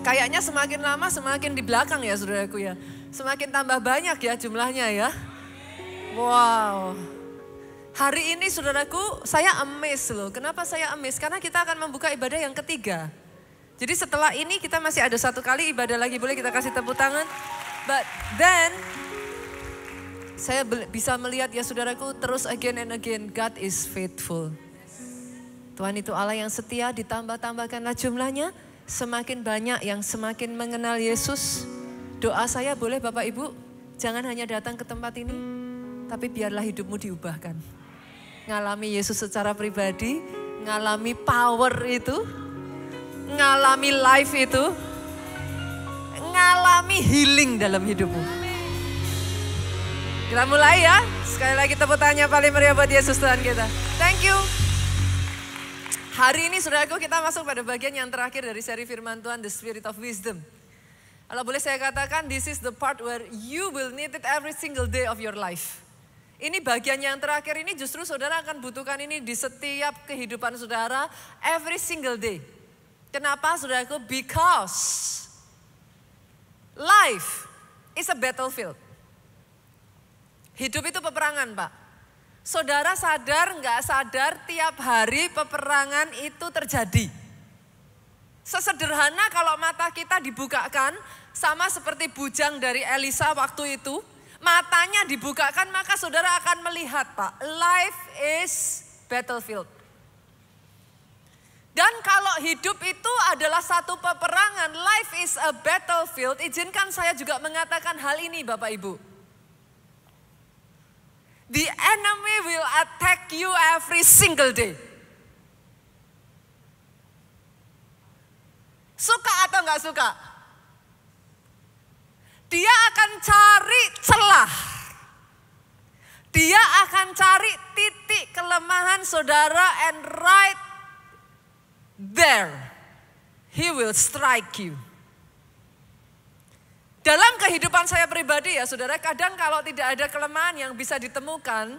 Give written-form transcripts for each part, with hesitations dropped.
Kayaknya semakin lama semakin di belakang ya saudaraku ya. Semakin tambah banyak ya jumlahnya ya. Wow. Hari ini saudaraku saya amazed loh. Kenapa saya amazed? Karena kita akan membuka ibadah yang ketiga. Jadi setelah ini kita masih ada satu kali ibadah lagi. Boleh kita kasih tepuk tangan? But then saya bisa melihat ya saudaraku terus again and again. God is faithful. Tuhan itu Allah yang setia, ditambah-tambahkanlah jumlahnya. Semakin banyak yang semakin mengenal Yesus. Doa saya boleh Bapak Ibu, jangan hanya datang ke tempat ini, tapi biarlah hidupmu diubahkan. Ngalami Yesus secara pribadi, ngalami power itu, ngalami life itu, ngalami healing dalam hidupmu. Kita mulai ya, sekali lagi tepuk tangan paling meriah buat Yesus Tuhan kita. Thank you. Hari ini saudaraku kita masuk pada bagian yang terakhir dari seri firman Tuhan, The Spirit of Wisdom. Kalau boleh saya katakan, this is the part where you will need it every single day of your life. Ini bagian yang terakhir ini justru saudara akan butuhkan ini di setiap kehidupan saudara, every single day. Kenapa saudaraku? Because life is a battlefield. Hidup itu peperangan Pak. Saudara sadar nggak sadar tiap hari peperangan itu terjadi. Sesederhana kalau mata kita dibukakan sama seperti bujang dari Elisa waktu itu. Matanya dibukakan maka saudara akan melihat Pak. Life is battlefield. Dan kalau hidup itu adalah satu peperangan. Life is a battlefield. Izinkan saya juga mengatakan hal ini Bapak Ibu. The enemy will attack you every single day. Suka atau enggak suka? Dia akan cari celah. Dia akan cari titik kelemahan saudara and right there, he will strike you. Dalam kehidupan saya pribadi ya saudara, kadang kalau tidak ada kelemahan yang bisa ditemukan,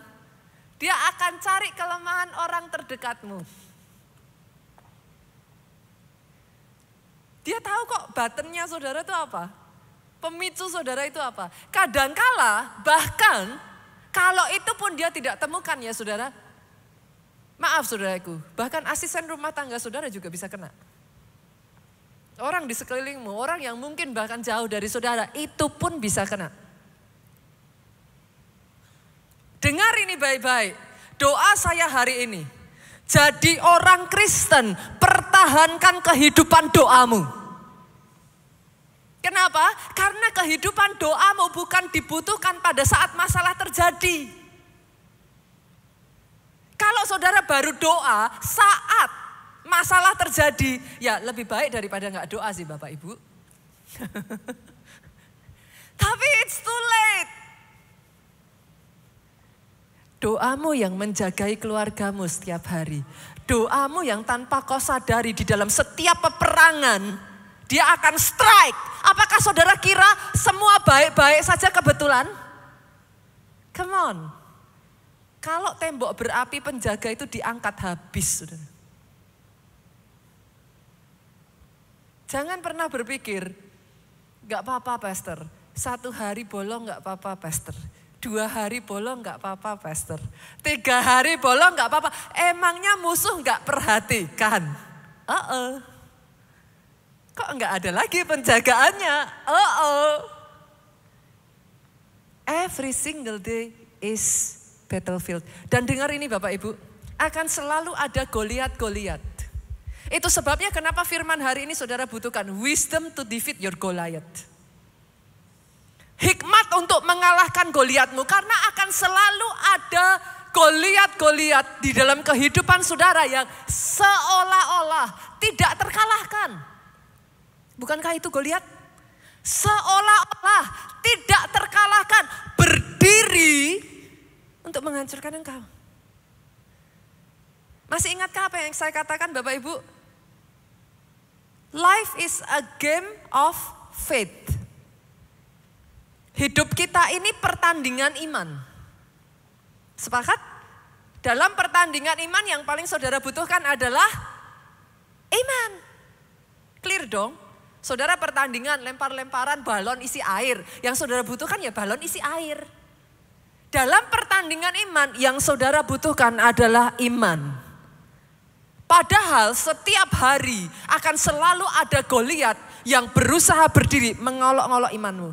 dia akan cari kelemahan orang terdekatmu. Dia tahu kok buttonnya saudara itu apa, pemicu saudara itu apa. Kadangkala bahkan kalau itu pun dia tidak temukan ya saudara, maaf saudaraku, bahkan asisten rumah tangga saudara juga bisa kena. Orang di sekelilingmu, orang yang mungkin bahkan jauh dari saudara, itu pun bisa kena. Dengar ini baik-baik, doa saya hari ini. Jadi orang Kristen, pertahankan kehidupan doamu. Kenapa? Karena kehidupan doamu bukan dibutuhkan pada saat masalah terjadi. Kalau saudara baru doa saat masalah terjadi, ya lebih baik daripada nggak doa sih Bapak Ibu. Tapi it's too late. Doamu yang menjagai keluargamu setiap hari. Doamu yang tanpa kau sadari di dalam setiap peperangan, dia akan strike. Apakah saudara kira semua baik-baik saja kebetulan? Come on. Kalau tembok berapi penjaga itu diangkat habis, saudara. Jangan pernah berpikir, gak apa-apa pastor, 1 hari bolong gak apa-apa pastor, 2 hari bolong gak apa-apa pastor, 3 hari bolong gak apa-apa. Emangnya musuh gak perhatikan? Kok gak ada lagi penjagaannya? Every single day is battlefield. Dan dengar ini Bapak Ibu, akan selalu ada Goliat-Goliat. Itu sebabnya kenapa firman hari ini saudara butuhkan wisdom to defeat your Goliath. Hikmat untuk mengalahkan Goliatmu, karena akan selalu ada Goliat-Goliat di dalam kehidupan saudara yang seolah-olah tidak terkalahkan. Bukankah itu Goliat? Seolah-olah tidak terkalahkan, berdiri untuk menghancurkan engkau. Masih ingatkah apa yang saya katakan Bapak Ibu? Life is a game of faith. Hidup kita ini pertandingan iman. Sepakat? Dalam pertandingan iman yang paling saudara butuhkan adalah iman. Clear dong? Saudara pertandingan lempar-lemparan balon isi air. Yang saudara butuhkan ya balon isi air. Dalam pertandingan iman yang saudara butuhkan adalah iman. Padahal setiap hari akan selalu ada Goliat yang berusaha berdiri mengolok-olok imanmu.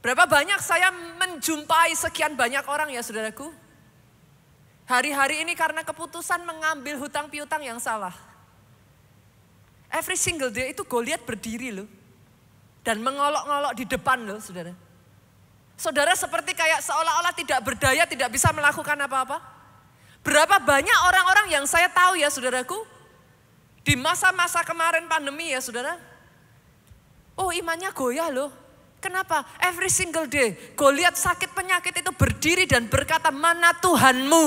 Berapa banyak saya menjumpai sekian banyak orang ya saudaraku. Hari-hari ini karena keputusan mengambil hutang piutang yang salah. Every single day itu Goliat berdiri loh. Dan mengolok-ngolok di depan loh saudara. Saudara seperti kayak seolah-olah tidak berdaya, tidak bisa melakukan apa-apa. Berapa banyak orang-orang yang saya tahu ya saudaraku. Di masa-masa kemarin pandemi ya saudara. Oh imannya goyah loh. Kenapa? Every single day Goliat sakit penyakit itu berdiri dan berkata, mana Tuhanmu?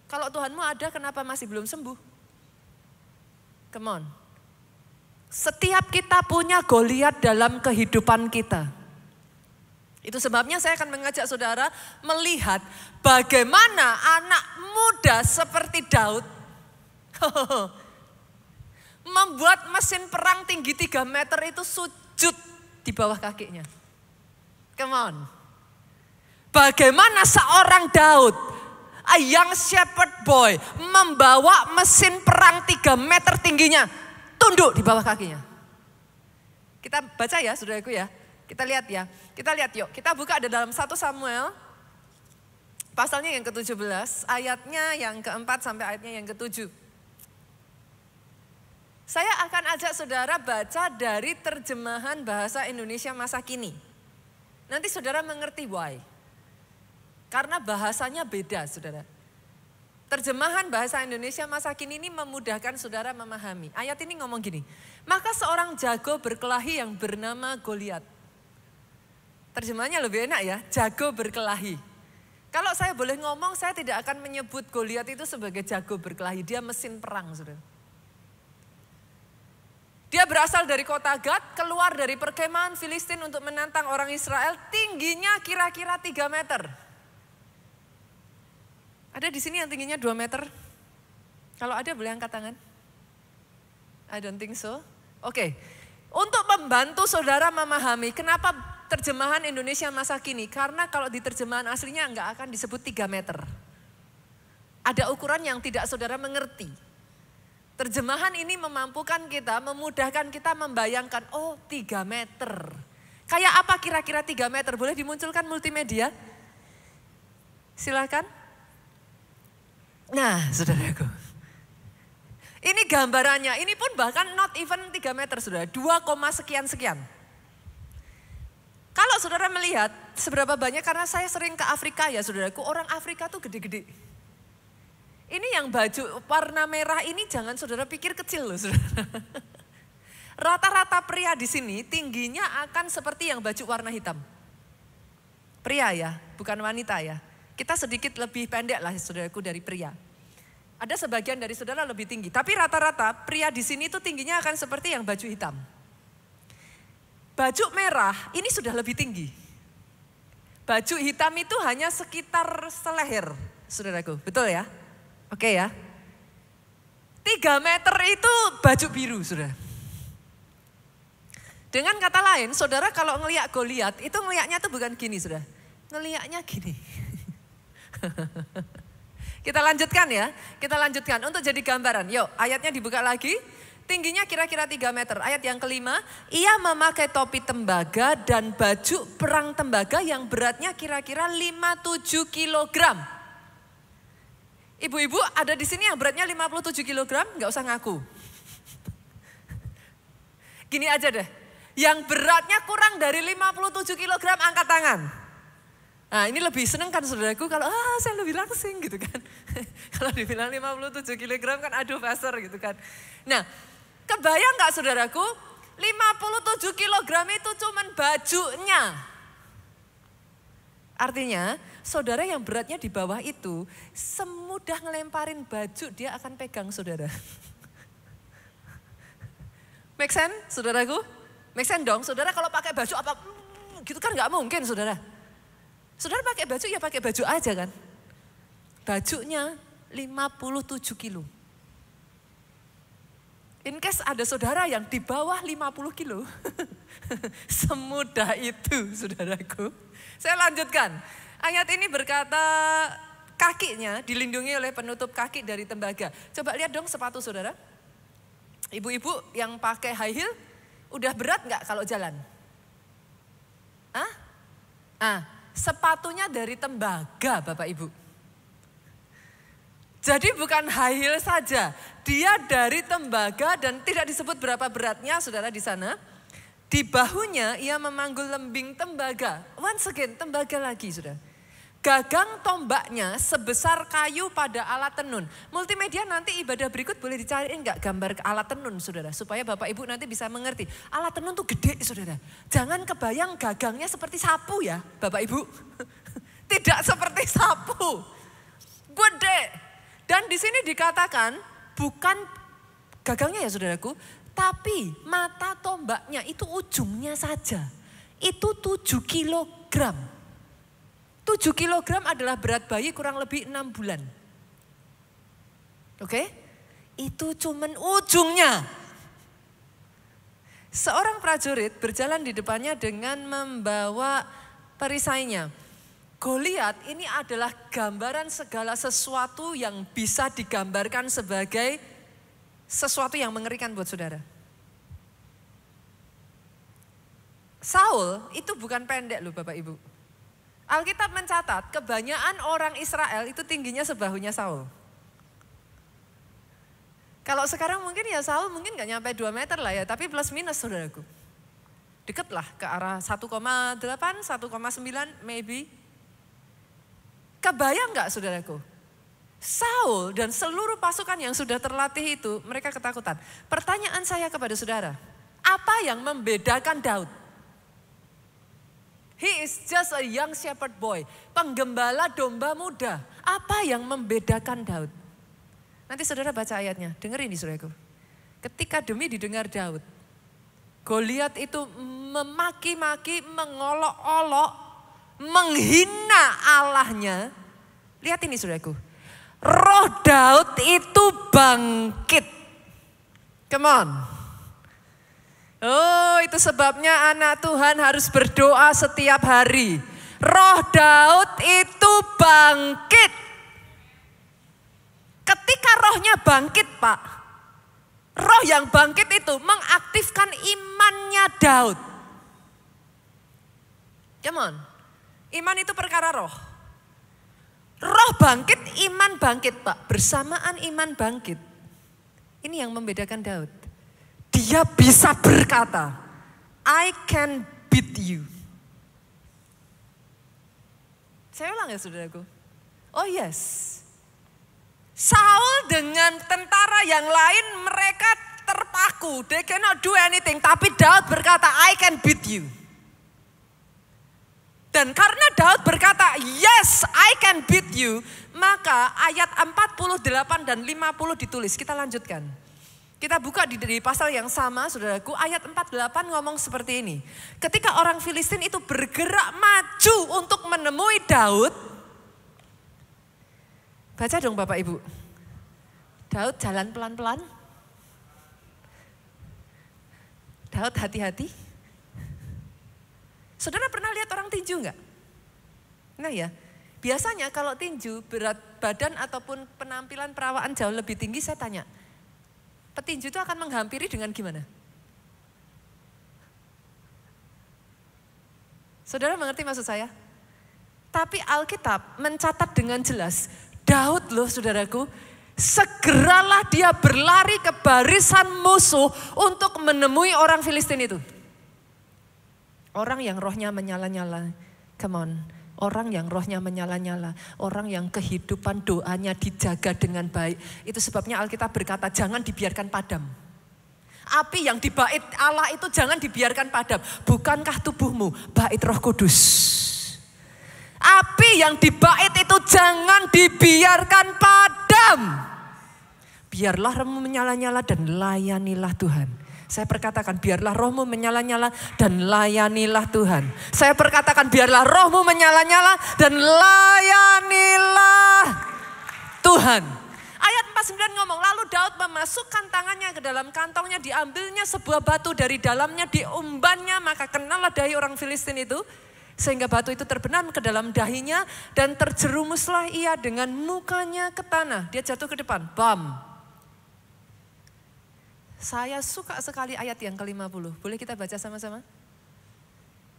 Kalau Tuhanmu ada kenapa masih belum sembuh? Come on. Setiap kita punya Goliat dalam kehidupan kita. Itu sebabnya saya akan mengajak saudara melihat bagaimana anak muda seperti Daud membuat mesin perang tinggi 3 meter itu sujud di bawah kakinya. Come on. Bagaimana seorang Daud, a young shepherd boy, membawa mesin perang 3 meter tingginya, tunduk di bawah kakinya. Kita baca ya saudaraku ya. Kita lihat ya. Kita lihat yuk. Kita buka ada dalam 1 Samuel. Pasalnya yang ke-17. Ayatnya yang ke-4 sampai ayatnya yang ke-7. Saya akan ajak saudara baca dari terjemahan bahasa Indonesia masa kini. Nanti saudara mengerti why. Karena bahasanya beda saudara. Terjemahan bahasa Indonesia masa kini ini memudahkan saudara memahami. Ayat ini ngomong gini. Maka seorang jago berkelahi yang bernama Goliat. Terjemahannya lebih enak ya, jago berkelahi. Kalau saya boleh ngomong, saya tidak akan menyebut Goliat itu sebagai jago berkelahi. Dia mesin perang saudara. Dia berasal dari kota Gad, keluar dari perkemahan Filistin untuk menantang orang Israel. Tingginya kira-kira 3 meter. Ada di sini yang tingginya 2 meter? Kalau ada boleh angkat tangan? I don't think so. Oke. Untuk membantu saudara memahami kenapa terjemahan Indonesia masa kini. Karena kalau di terjemahan aslinya enggak akan disebut 3 meter. Ada ukuran yang tidak saudara mengerti. Terjemahan ini memampukan kita, memudahkan kita membayangkan, oh 3 meter. Kayak apa kira-kira 3 meter? Boleh dimunculkan multimedia? Silakan. Nah, saudaraku. Ini gambarannya, ini pun bahkan not even 3 meter, saudara. 2, sekian-sekian. Kalau saudara melihat seberapa banyak, karena saya sering ke Afrika ya saudaraku, orang Afrika tuh gede-gede. Ini yang baju warna merah ini jangan saudara pikir kecil loh saudara. Rata-rata pria di sini tingginya akan seperti yang baju warna hitam. Pria ya, bukan wanita ya. Kita sedikit lebih pendek lah saudaraku dari pria. Ada sebagian dari saudara lebih tinggi. Tapi rata-rata pria di sini tuh tingginya akan seperti yang baju hitam. Baju merah ini sudah lebih tinggi. Baju hitam itu hanya sekitar seleher saudaraku. Betul ya? Oke ya. 3 meter itu baju biru saudara. Dengan kata lain saudara kalau ngelihat Goliat itu ngelihatnya tuh bukan gini saudara. Ngelihatnya gini. Kita lanjutkan ya. Kita lanjutkan untuk jadi gambaran. Yuk ayatnya dibuka lagi. Tingginya kira-kira 3 meter. Ayat yang kelima. Ia memakai topi tembaga dan baju perang tembaga yang beratnya kira-kira 5-7 kilogram. Ibu-ibu ada di sini yang beratnya 57 kilogram, nggak usah ngaku. Gini aja deh, yang beratnya kurang dari 57 kilogram angkat tangan. Nah ini lebih seneng kan saudaraku kalau saya lebih langsing gitu kan. Kalau dibilang 57 kilogram kan aduh pasar gitu kan. Nah kebayang nggak saudaraku 57 kilogram itu cuman bajunya. Artinya saudara yang beratnya di bawah itu semudah ngelemparin baju dia akan pegang saudara. Make sense saudaraku? Make sense dong saudara kalau pakai baju apa gitu kan gak mungkin saudara. Saudara pakai baju ya pakai baju aja kan. Bajunya 57 kilo. In case ada saudara yang di bawah 50 kilo. Semudah itu saudaraku. Saya lanjutkan. Ayat ini berkata kakinya dilindungi oleh penutup kaki dari tembaga. Coba lihat dong sepatu saudara. Ibu-ibu yang pakai high heel, udah berat nggak kalau jalan? Sepatunya dari tembaga Bapak Ibu. Jadi bukan high heel saja, dia dari tembaga dan tidak disebut berapa beratnya saudara di sana. Di bahunya ia memanggul lembing tembaga. Once again, tembaga lagi saudara. Gagang tombaknya sebesar kayu pada alat tenun. Multimedia nanti ibadah berikut boleh dicariin nggak gambar alat tenun saudara. Supaya Bapak Ibu nanti bisa mengerti. Alat tenun tuh gede saudara. Jangan kebayang gagangnya seperti sapu ya Bapak Ibu. Tidak seperti sapu. Gede. Dan di sini dikatakan bukan gagangnya ya saudaraku, tapi mata tombaknya itu ujungnya saja. Itu 7 kilogram. 7 kilogram adalah berat bayi kurang lebih 6 bulan. Oke? Itu cuman ujungnya. Seorang prajurit berjalan di depannya dengan membawa perisainya. Goliat ini adalah gambaran segala sesuatu yang bisa digambarkan sebagai sesuatu yang mengerikan buat saudara. Saul itu bukan pendek loh Bapak Ibu. Alkitab mencatat kebanyakan orang Israel itu tingginya sebahunya Saul. Kalau sekarang mungkin ya Saul mungkin gak nyampe 2 meter lah ya, tapi plus minus saudaraku. Deket lah ke arah 1,8, 1,9 maybe. Kebayang gak saudaraku? Saul dan seluruh pasukan yang sudah terlatih itu mereka ketakutan. Pertanyaan saya kepada saudara, apa yang membedakan Daud? He is just a young shepherd boy, penggembala domba muda. Apa yang membedakan Daud? Nanti saudara baca ayatnya, dengerin nih saudaraku. Ketika demi didengar Daud, Goliat itu memaki-maki, mengolok-olok, menghina Allahnya. Lihat ini saudaraku. Roh Daud itu bangkit. Come on. Oh, itu sebabnya anak Tuhan harus berdoa setiap hari. Roh Daud itu bangkit. Ketika rohnya bangkit, Pak. Roh yang bangkit itu mengaktifkan imannya Daud. Come on. Iman itu perkara roh. Roh bangkit, iman bangkit Pak. Bersamaan iman bangkit. Ini yang membedakan Daud. Dia bisa berkata, I can beat you. Saya ulang ya saudaraku. Oh yes. Saul dengan tentara yang lain mereka terpaku. They cannot do anything. Tapi Daud berkata, I can beat you. Dan karena Daud berkata, yes, I can beat you, maka ayat 48 dan 50 ditulis. Kita lanjutkan. Kita buka di pasal yang sama, saudaraku. Ayat 48 ngomong seperti ini. Ketika orang Filistin itu bergerak maju untuk menemui Daud. Baca dong Bapak Ibu. Daud jalan pelan-pelan. Daud hati-hati. Saudara pernah lihat orang tinju enggak? Nah ya, biasanya kalau tinju berat badan ataupun penampilan perawaan jauh lebih tinggi, saya tanya, petinju itu akan menghampiri dengan gimana? Saudara mengerti maksud saya? Tapi Alkitab mencatat dengan jelas, Daud loh saudaraku, segeralah dia berlari ke barisan musuh untuk menemui orang Filistin itu. Orang yang rohnya menyala-nyala, come on. Orang yang rohnya menyala-nyala, orang yang kehidupan doanya dijaga dengan baik. Itu sebabnya Alkitab berkata jangan dibiarkan padam. Api yang dibait Allah itu jangan dibiarkan padam. Bukankah tubuhmu bait Roh Kudus? Api yang dibait itu jangan dibiarkan padam. Biarlah rohmu menyala-nyala dan layanilah Tuhan. Saya perkatakan biarlah rohmu menyala-nyala dan layanilah Tuhan. Saya perkatakan biarlah rohmu menyala-nyala dan layanilah Tuhan. Ayat 49 ngomong, lalu Daud memasukkan tangannya ke dalam kantongnya, diambilnya sebuah batu dari dalamnya, diumbannya, maka kenalah dahi orang Filistin itu. Sehingga batu itu terbenam ke dalam dahinya dan terjerumuslah ia dengan mukanya ke tanah. Dia jatuh ke depan, bam. Saya suka sekali ayat yang ke-50. Boleh kita baca sama-sama?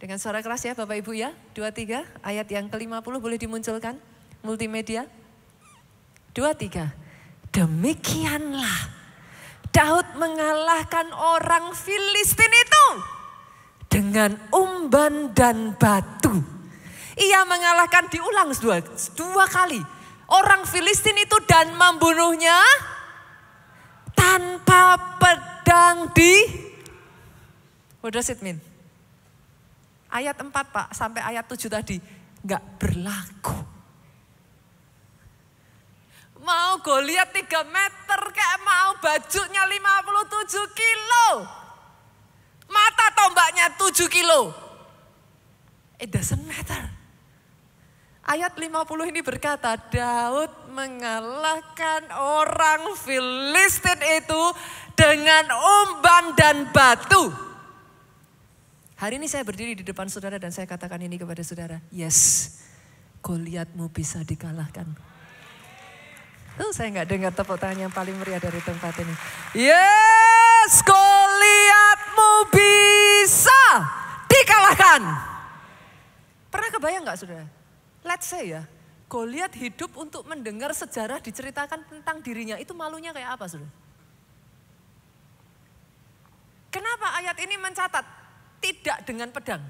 Dengan suara keras ya Bapak Ibu ya. 2, 3, ayat yang ke-50 boleh dimunculkan. Multimedia. 2, 3. Demikianlah Daud mengalahkan orang Filistin itu dengan umban dan batu. Ia mengalahkan, diulang dua kali. Orang Filistin itu dan membunuhnya tanpa pedang What does it mean? Ayat 4 Pak sampai ayat 7 tadi gak berlaku. Mau Goliat 3 meter kayak mau bajunya 57 kilo. Mata tombaknya 7 kilo. It doesn't matter. Ayat 50 ini berkata, Daud mengalahkan orang Filistin itu dengan umban dan batu. Hari ini saya berdiri di depan saudara dan saya katakan ini kepada saudara. Yes, Goliatmu bisa dikalahkan. Saya nggak dengar tepuk tangan yang paling meriah dari tempat ini. Yes, Goliatmu bisa dikalahkan. Pernah kebayang nggak saudara? Let's say ya, Goliat hidup untuk mendengar sejarah diceritakan tentang dirinya. Itu malunya kayak apa saudara? Kenapa ayat ini mencatat tidak dengan pedang?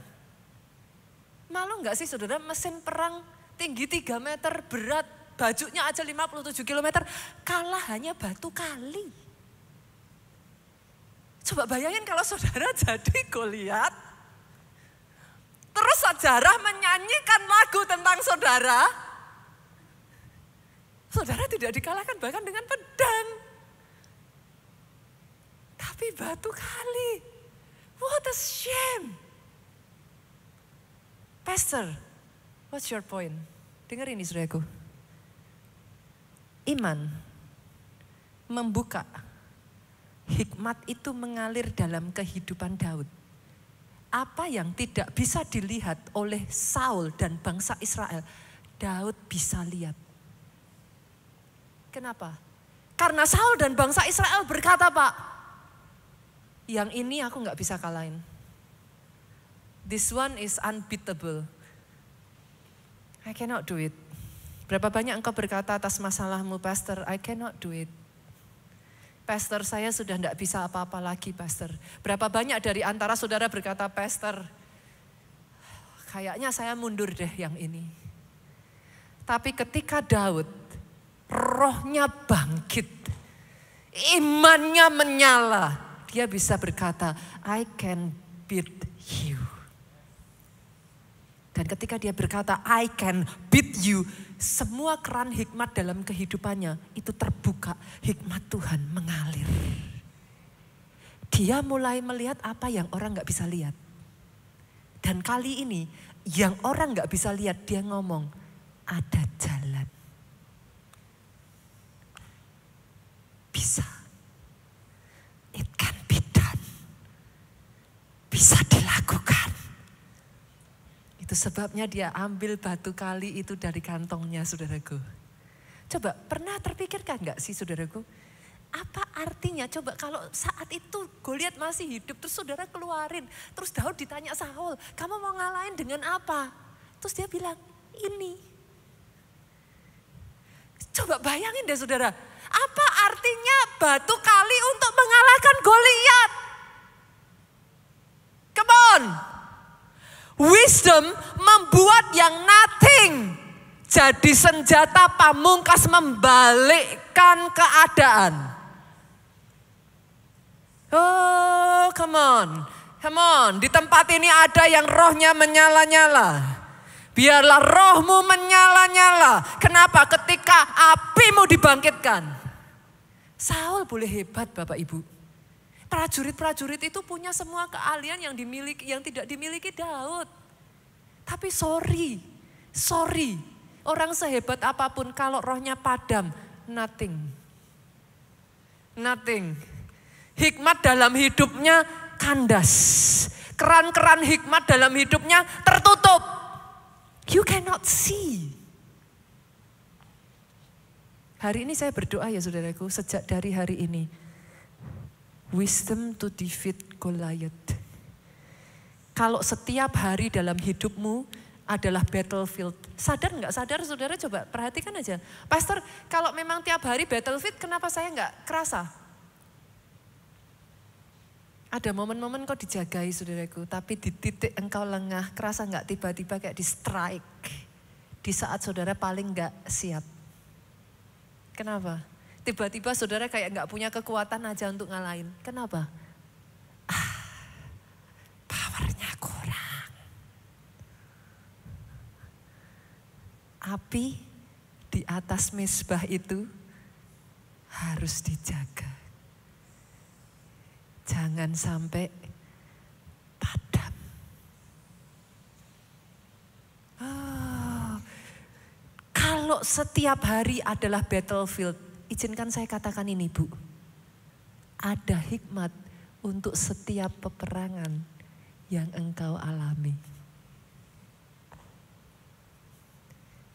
Malu nggak sih saudara, mesin perang tinggi 3 meter, berat, bajunya aja 57 km, kalah hanya batu kali. Coba bayangin kalau saudara jadi Goliat, terus sejarah menyanyikan lagu tentang saudara, saudara tidak dikalahkan bahkan dengan pedang. Tapi batu kali, what a shame. Pastor, what's your point? Dengar ini saudaraku. Iman membuka, hikmat itu mengalir dalam kehidupan Daud. Apa yang tidak bisa dilihat oleh Saul dan bangsa Israel, Daud bisa lihat. Kenapa? Karena Saul dan bangsa Israel berkata, Pak, yang ini aku gak bisa kalahin. This one is unbeatable. I cannot do it. Berapa banyak engkau berkata atas masalahmu, Pastor, I cannot do it. Pastor, saya sudah tidak bisa apa-apa lagi, Pastor. Berapa banyak dari antara saudara berkata, Pastor, kayaknya saya mundur deh yang ini. Tapi ketika Daud, rohnya bangkit, imannya menyala, dia bisa berkata, I can beat you. Dan ketika dia berkata, I can beat you, semua keran hikmat dalam kehidupannya itu terbuka. Hikmat Tuhan mengalir. Dia mulai melihat apa yang orang gak bisa lihat. Dan kali ini yang orang gak bisa lihat, dia ngomong, ada jalan. Bisa. It can be done. Bisa dilakukan. Itu sebabnya dia ambil batu kali itu dari kantongnya, saudaraku. Coba pernah terpikirkan gak sih saudaraku? Apa artinya coba kalau saat itu Goliat masih hidup, terus saudara keluarin. Terus Daud ditanya Saul, kamu mau ngalahin dengan apa? Terus dia bilang, ini. Coba bayangin deh saudara, apa artinya batu kali untuk mengalahkan Goliat? Come on. Wisdom membuat yang nothing jadi senjata pamungkas membalikkan keadaan. Oh, come on. Come on. Di tempat ini ada yang rohnya menyala-nyala. Biarlah rohmu menyala-nyala. Kenapa? Ketika apimu dibangkitkan. Saul boleh hebat Bapak Ibu. Prajurit-prajurit itu punya semua keahlian yang tidak dimiliki Daud. Tapi sorry. Orang sehebat apapun kalau rohnya padam, nothing. Nothing. Hikmat dalam hidupnya kandas. Keran-keran hikmat dalam hidupnya tertutup. You cannot see. Hari ini saya berdoa ya saudaraku, sejak dari hari ini. Wisdom to defeat Goliath. Kalau setiap hari dalam hidupmu adalah battlefield. Sadar nggak sadar saudara, coba perhatikan aja. Pastor, kalau memang tiap hari battlefield, kenapa saya nggak kerasa? Ada momen-momen kok dijagai saudaraku, tapi di titik engkau lengah, kerasa nggak tiba-tiba kayak di strike. Di saat saudara paling nggak siap. Kenapa? Tiba-tiba saudara kayak nggak punya kekuatan aja untuk ngalahin. Kenapa? Powernya kurang. Api di atas mezbah itu harus dijaga. Jangan sampai padam. Kalau setiap hari adalah battlefield, izinkan saya katakan ini Bu. Ada hikmat untuk setiap peperangan yang engkau alami.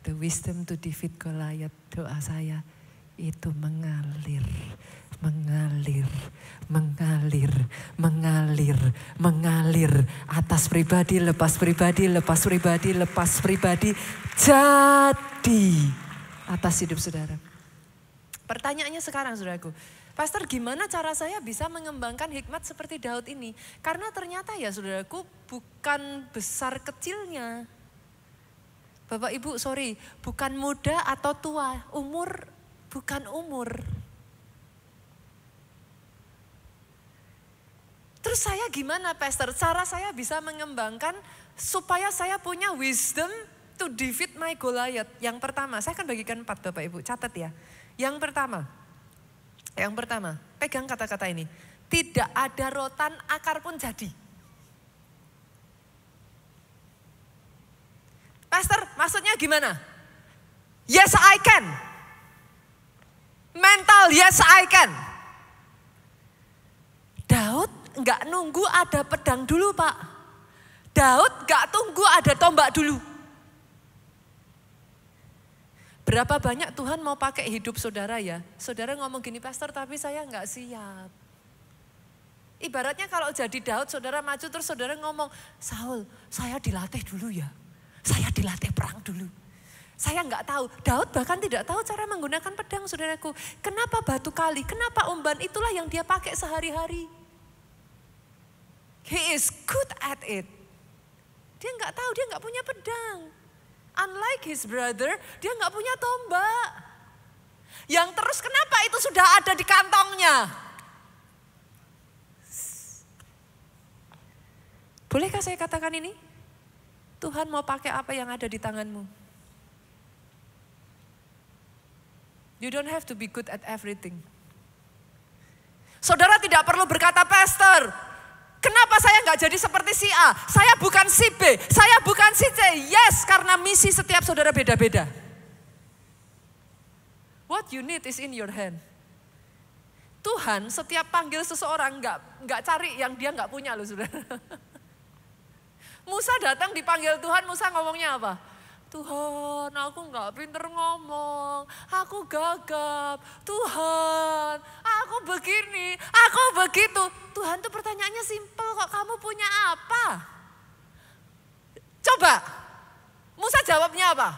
The wisdom to defeat Goliath, doa saya itu mengalir, mengalir, mengalir, mengalir, mengalir. Atas pribadi, lepas pribadi, lepas pribadi, lepas pribadi. Jadi atas hidup saudara. Pertanyaannya sekarang saudaraku. Pastor, gimana cara saya bisa mengembangkan hikmat seperti Daud ini? Karena ternyata ya saudaraku, bukan besar kecilnya. Bapak Ibu sorry, bukan muda atau tua, umur bukan umur. Terus saya gimana Pastor? Cara saya bisa mengembangkan supaya saya punya wisdom to defeat my Goliath. Yang pertama, saya akan bagikan 4 Bapak Ibu, catat ya. Yang pertama, pegang kata-kata ini. Tidak ada rotan, akar pun jadi. Pastor, maksudnya gimana? Yes, I can. Mental, yes, I can. Daud nggak nunggu ada pedang dulu, Pak. Daud nggak tunggu ada tombak dulu. Berapa banyak Tuhan mau pakai hidup saudara ya? Saudara ngomong gini, Pastor, tapi saya nggak siap. Ibaratnya kalau jadi Daud, saudara maju terus saudara ngomong, Saul, saya dilatih dulu ya. Saya dilatih perang dulu. Saya nggak tahu, Daud bahkan tidak tahu cara menggunakan pedang saudaraku. Kenapa batu kali, kenapa umban, itulah yang dia pakai sehari-hari. He is good at it. Dia nggak tahu, dia nggak punya pedang. Unlike his brother, dia nggak punya tombak. Yang terus kenapa itu sudah ada di kantongnya? Bolehkah saya katakan ini? Tuhan mau pakai apa yang ada di tanganmu. You don't have to be good at everything. Saudara tidak perlu berkata, Pastor, kenapa saya nggak jadi seperti si A? Saya bukan si B, saya bukan si C. Yes, karena misi setiap saudara beda-beda. What you need is in your hand. Tuhan setiap panggil seseorang nggak cari yang dia nggak punya loh saudara. Musa datang dipanggil Tuhan, Musa ngomongnya apa? Tuhan, aku nggak pinter ngomong, aku gagap. Tuhan, aku begini, aku begitu. Tuhan tuh pertanyaannya simpel kok, kamu punya apa? Coba, Musa jawabnya apa?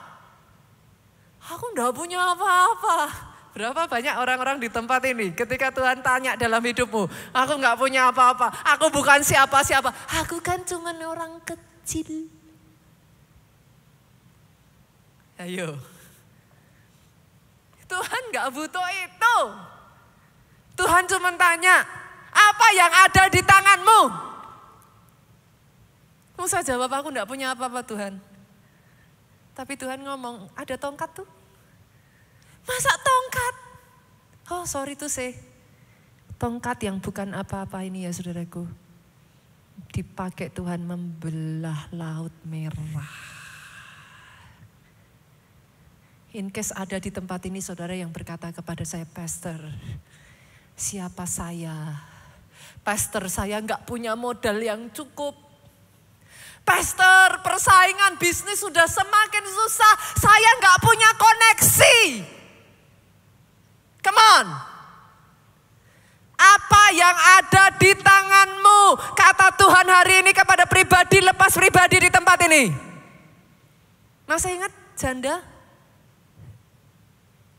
Aku nggak punya apa-apa. Berapa banyak orang-orang di tempat ini ketika Tuhan tanya dalam hidupmu, aku nggak punya apa-apa, aku bukan siapa-siapa, aku kan cuma orang kecil. Ayo, Tuhan nggak butuh itu. Tuhan cuma tanya, apa yang ada di tanganmu? Musa jawab, aku nggak punya apa-apa Tuhan. Tapi Tuhan ngomong, ada tongkat tuh. Masa tongkat? Oh sorry to say, tongkat yang bukan apa-apa ini ya saudaraku, dipakai Tuhan membelah laut merah. In case ada di tempat ini saudara yang berkata kepada saya, Pastor, siapa saya? Pastor, saya nggak punya modal yang cukup. Pastor, persaingan bisnis sudah semakin susah. Saya nggak punya koneksi. Come on. Apa yang ada di tanganmu? Kata Tuhan hari ini kepada pribadi, lepas pribadi di tempat ini. Masih ingat janda?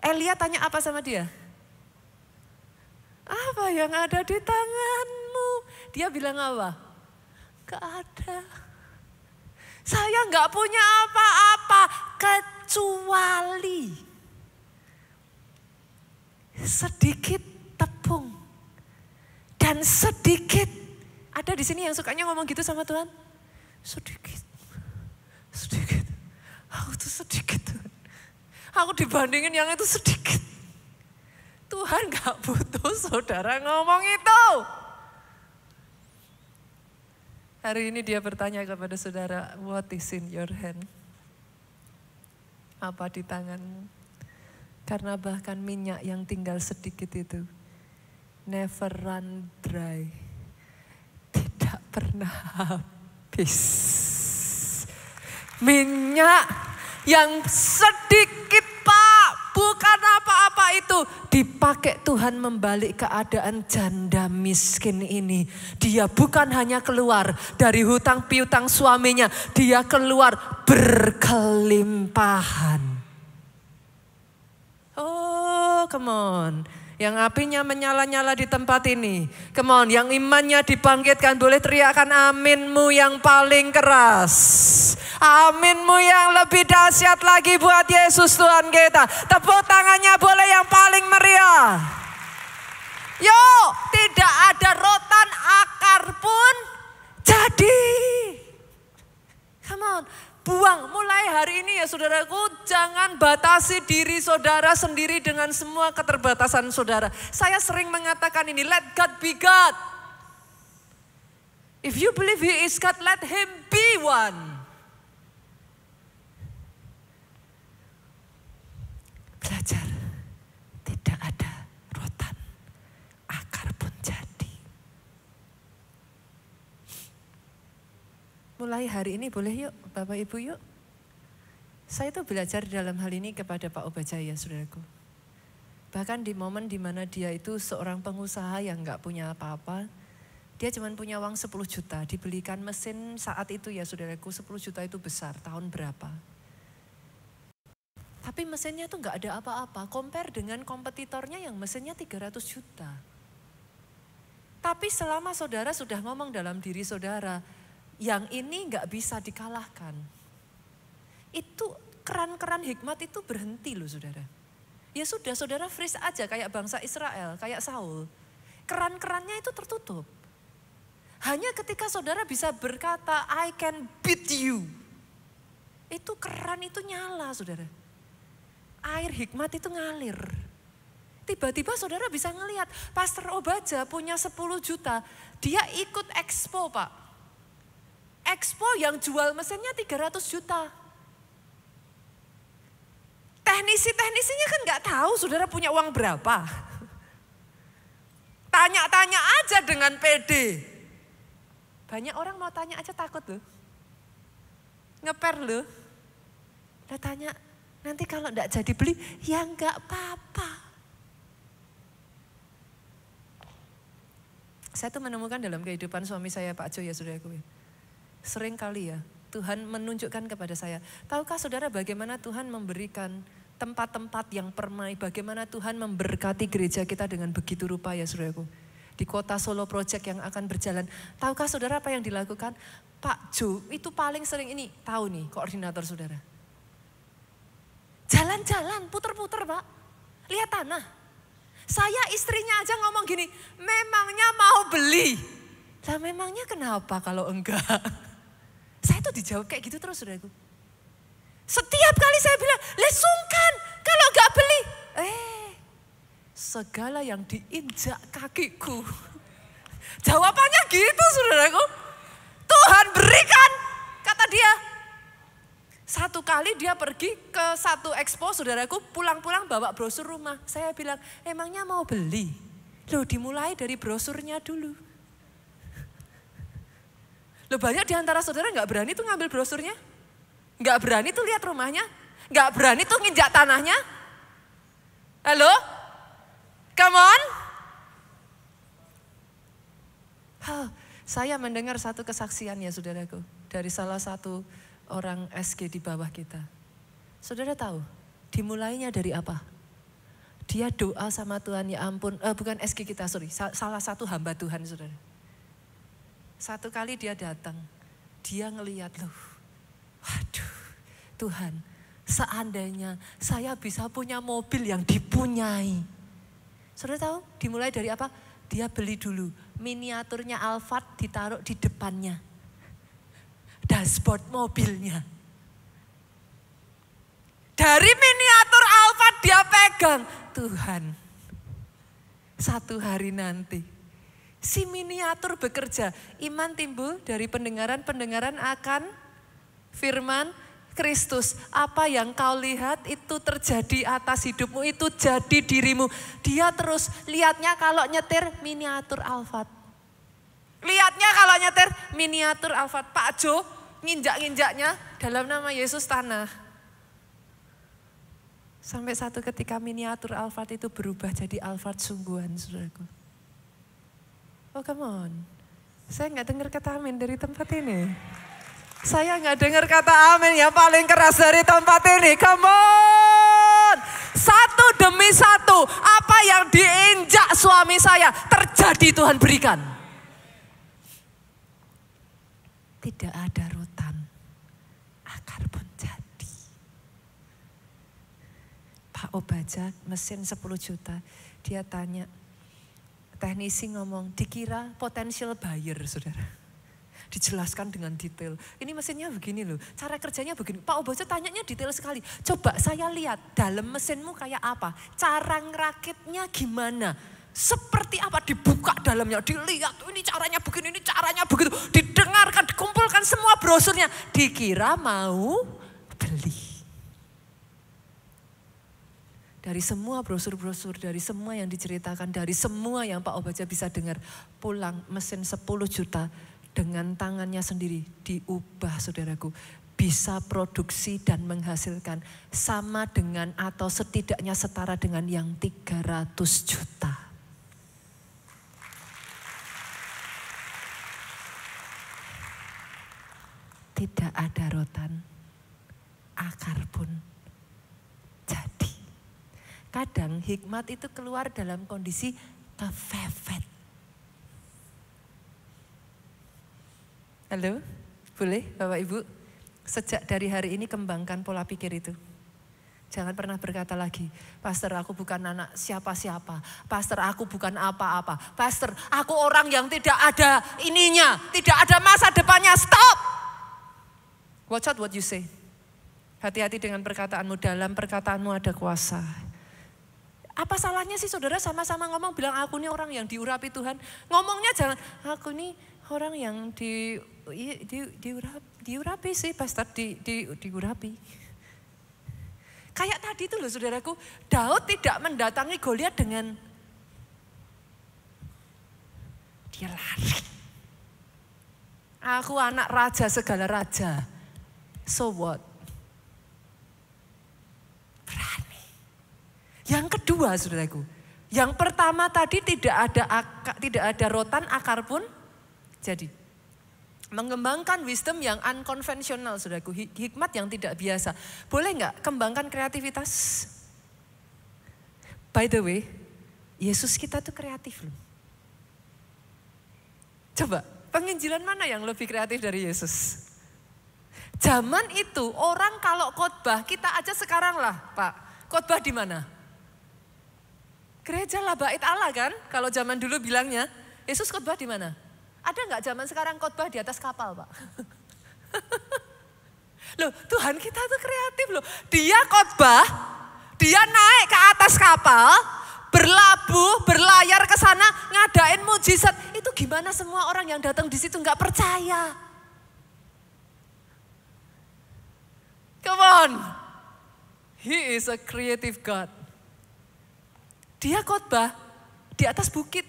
Elia tanya apa sama dia? Apa yang ada di tanganmu? Dia bilang apa? Gak ada. Saya gak punya apa-apa kecuali sedikit tepung dan sedikit. Ada di sini yang sukanya ngomong gitu sama Tuhan? Sedikit. Aku tuh sedikit Tuhan. Aku dibandingin yang itu sedikit. Tuhan gak butuh saudara ngomong itu. Hari ini dia bertanya kepada saudara, what is in your hand? Apa di tanganmu? Karena bahkan minyak yang tinggal sedikit itu never run dry. Tidak pernah habis. Minyak yang sedikit Pak, bukan apa-apa itu. Dipakai Tuhan membalik keadaan janda miskin ini. Dia bukan hanya keluar dari hutang piutang suaminya. Dia keluar berkelimpahan. Oh, come on. Yang apinya menyala-nyala di tempat ini. Come on, yang imannya dibangkitkan. Boleh teriakan aminmu yang paling keras. Aminmu yang lebih dahsyat lagi buat Yesus Tuhan kita. Tepuk tangannya boleh yang paling meriah. Yuk, tidak ada rotan akar pun jadi. Come on. Buang mulai hari ini ya saudaraku, jangan batasi diri saudara sendiri dengan semua keterbatasan saudara. Saya sering mengatakan ini, let God be God. If you believe He is God, let Him be one. Belajar, tidak ada rotan, akar pun jadi. Mulai hari ini boleh yuk Bapak Ibu yuk. Saya tuh belajar dalam hal ini kepada Pak Obajaya saudaraku. Bahkan di momen dimana dia itu seorang pengusaha yang gak punya apa-apa. Dia cuma punya uang 10 juta. Dibelikan mesin saat itu ya saudaraku, 10 juta itu besar. Tahun berapa? Tapi mesinnya tuh gak ada apa-apa. Compare dengan kompetitornya yang mesinnya 300 juta. Tapi selama saudara sudah ngomong dalam diri saudara, yang ini gak bisa dikalahkan. Itu keran-keran hikmat itu berhenti loh saudara. Ya sudah saudara freeze aja kayak bangsa Israel, kayak Saul. Keran-kerannya itu tertutup. Hanya ketika saudara bisa berkata, I can beat you. Itu keran itu nyala saudara. Air hikmat itu ngalir. Tiba-tiba saudara bisa ngelihat, Pastor Obaja punya 10 juta. Dia ikut expo Pak. Expo yang jual mesinnya 300 juta. Teknisi-teknisinya kan gak tahu saudara punya uang berapa. Tanya-tanya aja dengan pede. Banyak orang mau tanya aja takut loh. Ngeper loh. Udah tanya, nanti kalau gak jadi beli, ya gak apa-apa. Saya tuh menemukan dalam kehidupan suami saya Pak Jo ya saudaraku. Sering kali ya Tuhan menunjukkan kepada saya. Tahukah saudara bagaimana Tuhan memberikan tempat-tempat yang permai. Bagaimana Tuhan memberkati gereja kita dengan begitu rupa ya saudaraku. Di kota Solo Project yang akan berjalan. Tahukah saudara apa yang dilakukan? Pak Jo itu paling sering ini. Tahu nih koordinator saudara. Jalan-jalan puter-puter Pak. Lihat tanah. Saya istrinya aja ngomong gini. Memangnya mau beli. Lah memangnya kenapa kalau enggak? Saya tuh dijawab kayak gitu terus saudaraku. Setiap kali saya bilang, sungkan kalau gak beli. Segala yang diinjak kakiku. Jawabannya gitu saudaraku. Tuhan berikan, kata dia. Satu kali dia pergi ke satu expo saudaraku, pulang-pulang bawa brosur rumah. Saya bilang, emangnya mau beli? Loh, dimulai dari brosurnya dulu. Loh, banyak di antara saudara nggak berani tuh ngambil brosurnya. Nggak berani tuh lihat rumahnya. Nggak berani tuh nginjak tanahnya. Halo? Come on. Saya mendengar satu kesaksian ya saudaraku. Dari salah satu orang SG di bawah kita. Saudara tahu, dimulainya dari apa? Dia doa sama Tuhan, ya ampun, bukan SG kita, sorry. Salah satu hamba Tuhan saudara. Satu kali dia datang, dia ngeliat loh, waduh Tuhan, seandainya saya bisa punya mobil yang dipunyai. Saudara tahu dimulai dari apa? Dia beli dulu miniaturnya Alphard ditaruh di depannya. Dashboard mobilnya. Dari miniatur Alphard dia pegang. Tuhan, satu hari nanti si miniatur bekerja. Iman timbul dari pendengaran akan firman Kristus. Apa yang kau lihat itu terjadi atas hidupmu, itu jadi dirimu. Dia terus lihatnya kalau nyetir miniatur Alphard. Lihatnya kalau nyetir miniatur Alphard. Pak Jo nginjak-nginjaknya dalam nama Yesus tanah. Sampai satu ketika miniatur Alphard itu berubah jadi Alphard sungguhan, saudaraku. Oh come on, saya nggak dengar kata amin dari tempat ini. Saya nggak dengar kata amin yang paling keras dari tempat ini. Come on, satu demi satu, apa yang diinjak suami saya terjadi Tuhan berikan. Tidak ada rotan, akar pun jadi. Pak Obajak mesin 10 juta, dia tanya, teknisi ngomong, dikira potential buyer saudara. Dijelaskan dengan detail. Ini mesinnya begini loh, cara kerjanya begini. Pak Obajak tanyanya detail sekali. Coba saya lihat dalam mesinmu kayak apa, cara ngerakitnya gimana. Seperti apa, dibuka dalamnya, dilihat ini caranya begini, ini caranya begitu. Didengarkan, dikumpulkan semua brosurnya. Dikira mau beli. Dari semua brosur-brosur, dari semua yang diceritakan, dari semua yang Pak Obaja bisa dengar. Pulang mesin 10 juta dengan tangannya sendiri diubah saudaraku. Bisa produksi dan menghasilkan sama dengan atau setidaknya setara dengan yang 300 juta. Tidak ada rotan, akar pun jadi. Kadang hikmat itu keluar dalam kondisi kepepet. Halo, boleh Bapak Ibu? Sejak dari hari ini kembangkan pola pikir itu. Jangan pernah berkata lagi, Pastor aku bukan anak siapa-siapa. Pastor aku bukan apa-apa. Pastor aku orang yang tidak ada ininya, tidak ada masa depannya. Stop! Watch out what you say. Hati-hati dengan perkataanmu, dalam perkataanmu ada kuasa. Apa salahnya sih saudara sama-sama ngomong bilang aku ini orang yang diurapi Tuhan. Ngomongnya jangan aku ini orang yang diurapi sih pastor, diurapi. Kayak tadi itu loh saudaraku, Daud tidak mendatangi Goliat dengan dia lari. Aku anak raja segala raja. So what? Berani. Yang kedua saudaraku, yang pertama tadi tidak ada rotan, akar pun jadi. Mengembangkan wisdom yang unconventional saudaraku, hikmat yang tidak biasa. Boleh nggak kembangkan kreativitas? By the way, Yesus kita tuh kreatif loh. Coba, penginjilan mana yang lebih kreatif dari Yesus? Zaman itu orang kalau khotbah, kita aja sekarang lah Pak, khotbah di mana? Gereja lah bait Allah kan, kalau zaman dulu bilangnya. Yesus khotbah di mana? Ada nggak zaman sekarang khotbah di atas kapal Pak? Loh Tuhan kita tuh kreatif loh. Dia khotbah, dia naik ke atas kapal, berlabuh, berlayar ke sana, ngadain mujizat. Itu gimana semua orang yang datang di situ nggak percaya? Come on, He is a creative God. Dia khotbah, di atas bukit.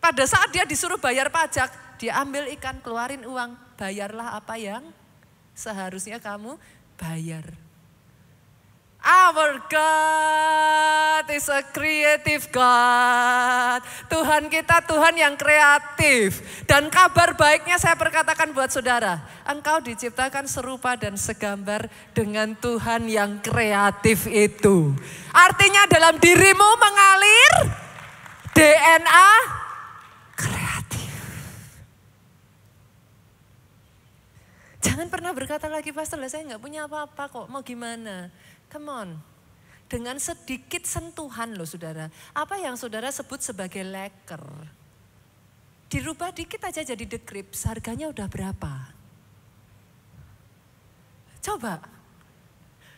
Pada saat dia disuruh bayar pajak, dia ambil ikan, keluarin uang, bayarlah apa yang seharusnya kamu bayar. Our God is a creative God. Tuhan kita Tuhan yang kreatif. Dan kabar baiknya saya perkatakan buat saudara. Engkau diciptakan serupa dan segambar dengan Tuhan yang kreatif itu. Artinya dalam dirimu mengalir DNA kreatif. Jangan pernah berkata lagi, pastor, saya nggak punya apa-apa kok, mau gimana? Come on, dengan sedikit sentuhan loh saudara. Apa yang saudara sebut sebagai leker. Dirubah dikit aja jadi The Crips, harganya udah berapa? Coba.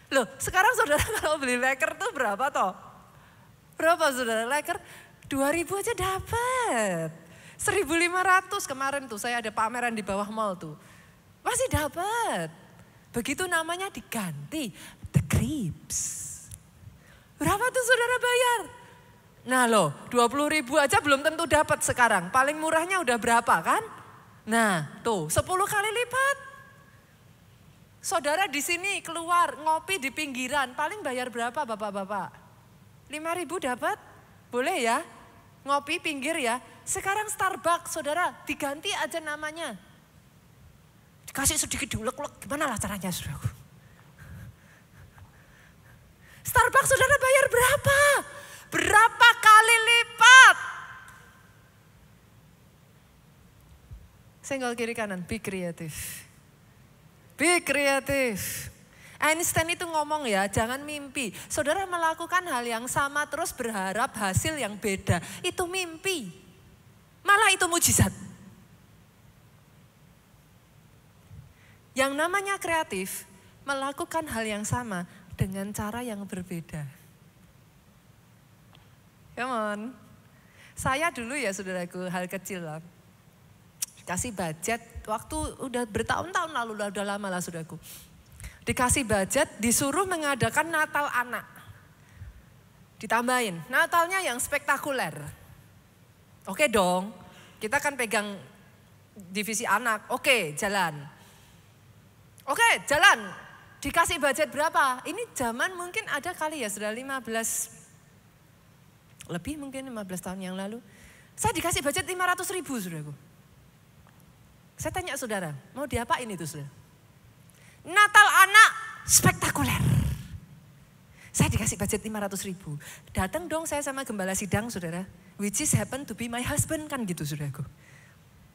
Loh sekarang saudara kalau beli leker tuh berapa toh? Berapa saudara leker? 2.000 aja dapat. 1.500 kemarin tuh saya ada pameran di bawah mall tuh. Masih dapat. Begitu namanya diganti. The Crips. Berapa tuh saudara bayar? Nah loh 20.000 aja belum tentu dapat sekarang. Paling murahnya udah berapa kan? Nah tuh 10 kali lipat. Saudara di sini keluar ngopi di pinggiran. Paling bayar berapa bapak-bapak? 5.000 dapat? Boleh ya? Ngopi pinggir ya. Sekarang Starbucks saudara diganti aja namanya. Dikasih sedikit diulek-ulek. Gimana lah caranya saudara? Starbucks saudara bayar berapa? Berapa kali lipat? Senggol kiri kanan, be kreatif. Be kreatif. Einstein itu ngomong ya, jangan mimpi. Saudara melakukan hal yang sama terus berharap hasil yang beda. Itu mimpi. Malah itu mujizat. Yang namanya kreatif, melakukan hal yang sama dengan cara yang berbeda. Come on. Saya dulu ya saudaraku, hal kecil lah. Dikasih budget, waktu udah bertahun-tahun lalu, udah lama lah saudaraku. Dikasih budget, disuruh mengadakan Natal anak. Ditambahin, Natalnya yang spektakuler. Oke dong, kita kan pegang divisi anak, oke jalan. Oke jalan. Dikasih budget berapa? Ini zaman mungkin ada kali ya sudah 15, lebih mungkin 15 tahun yang lalu. Saya dikasih budget 500.000 saudaraku. Saya tanya saudara, mau diapain itu saudara? Natal anak spektakuler. Saya dikasih budget 500.000. Datang dong saya sama gembala sidang saudara. Which is happen to be my husband kan gitu saudaraku.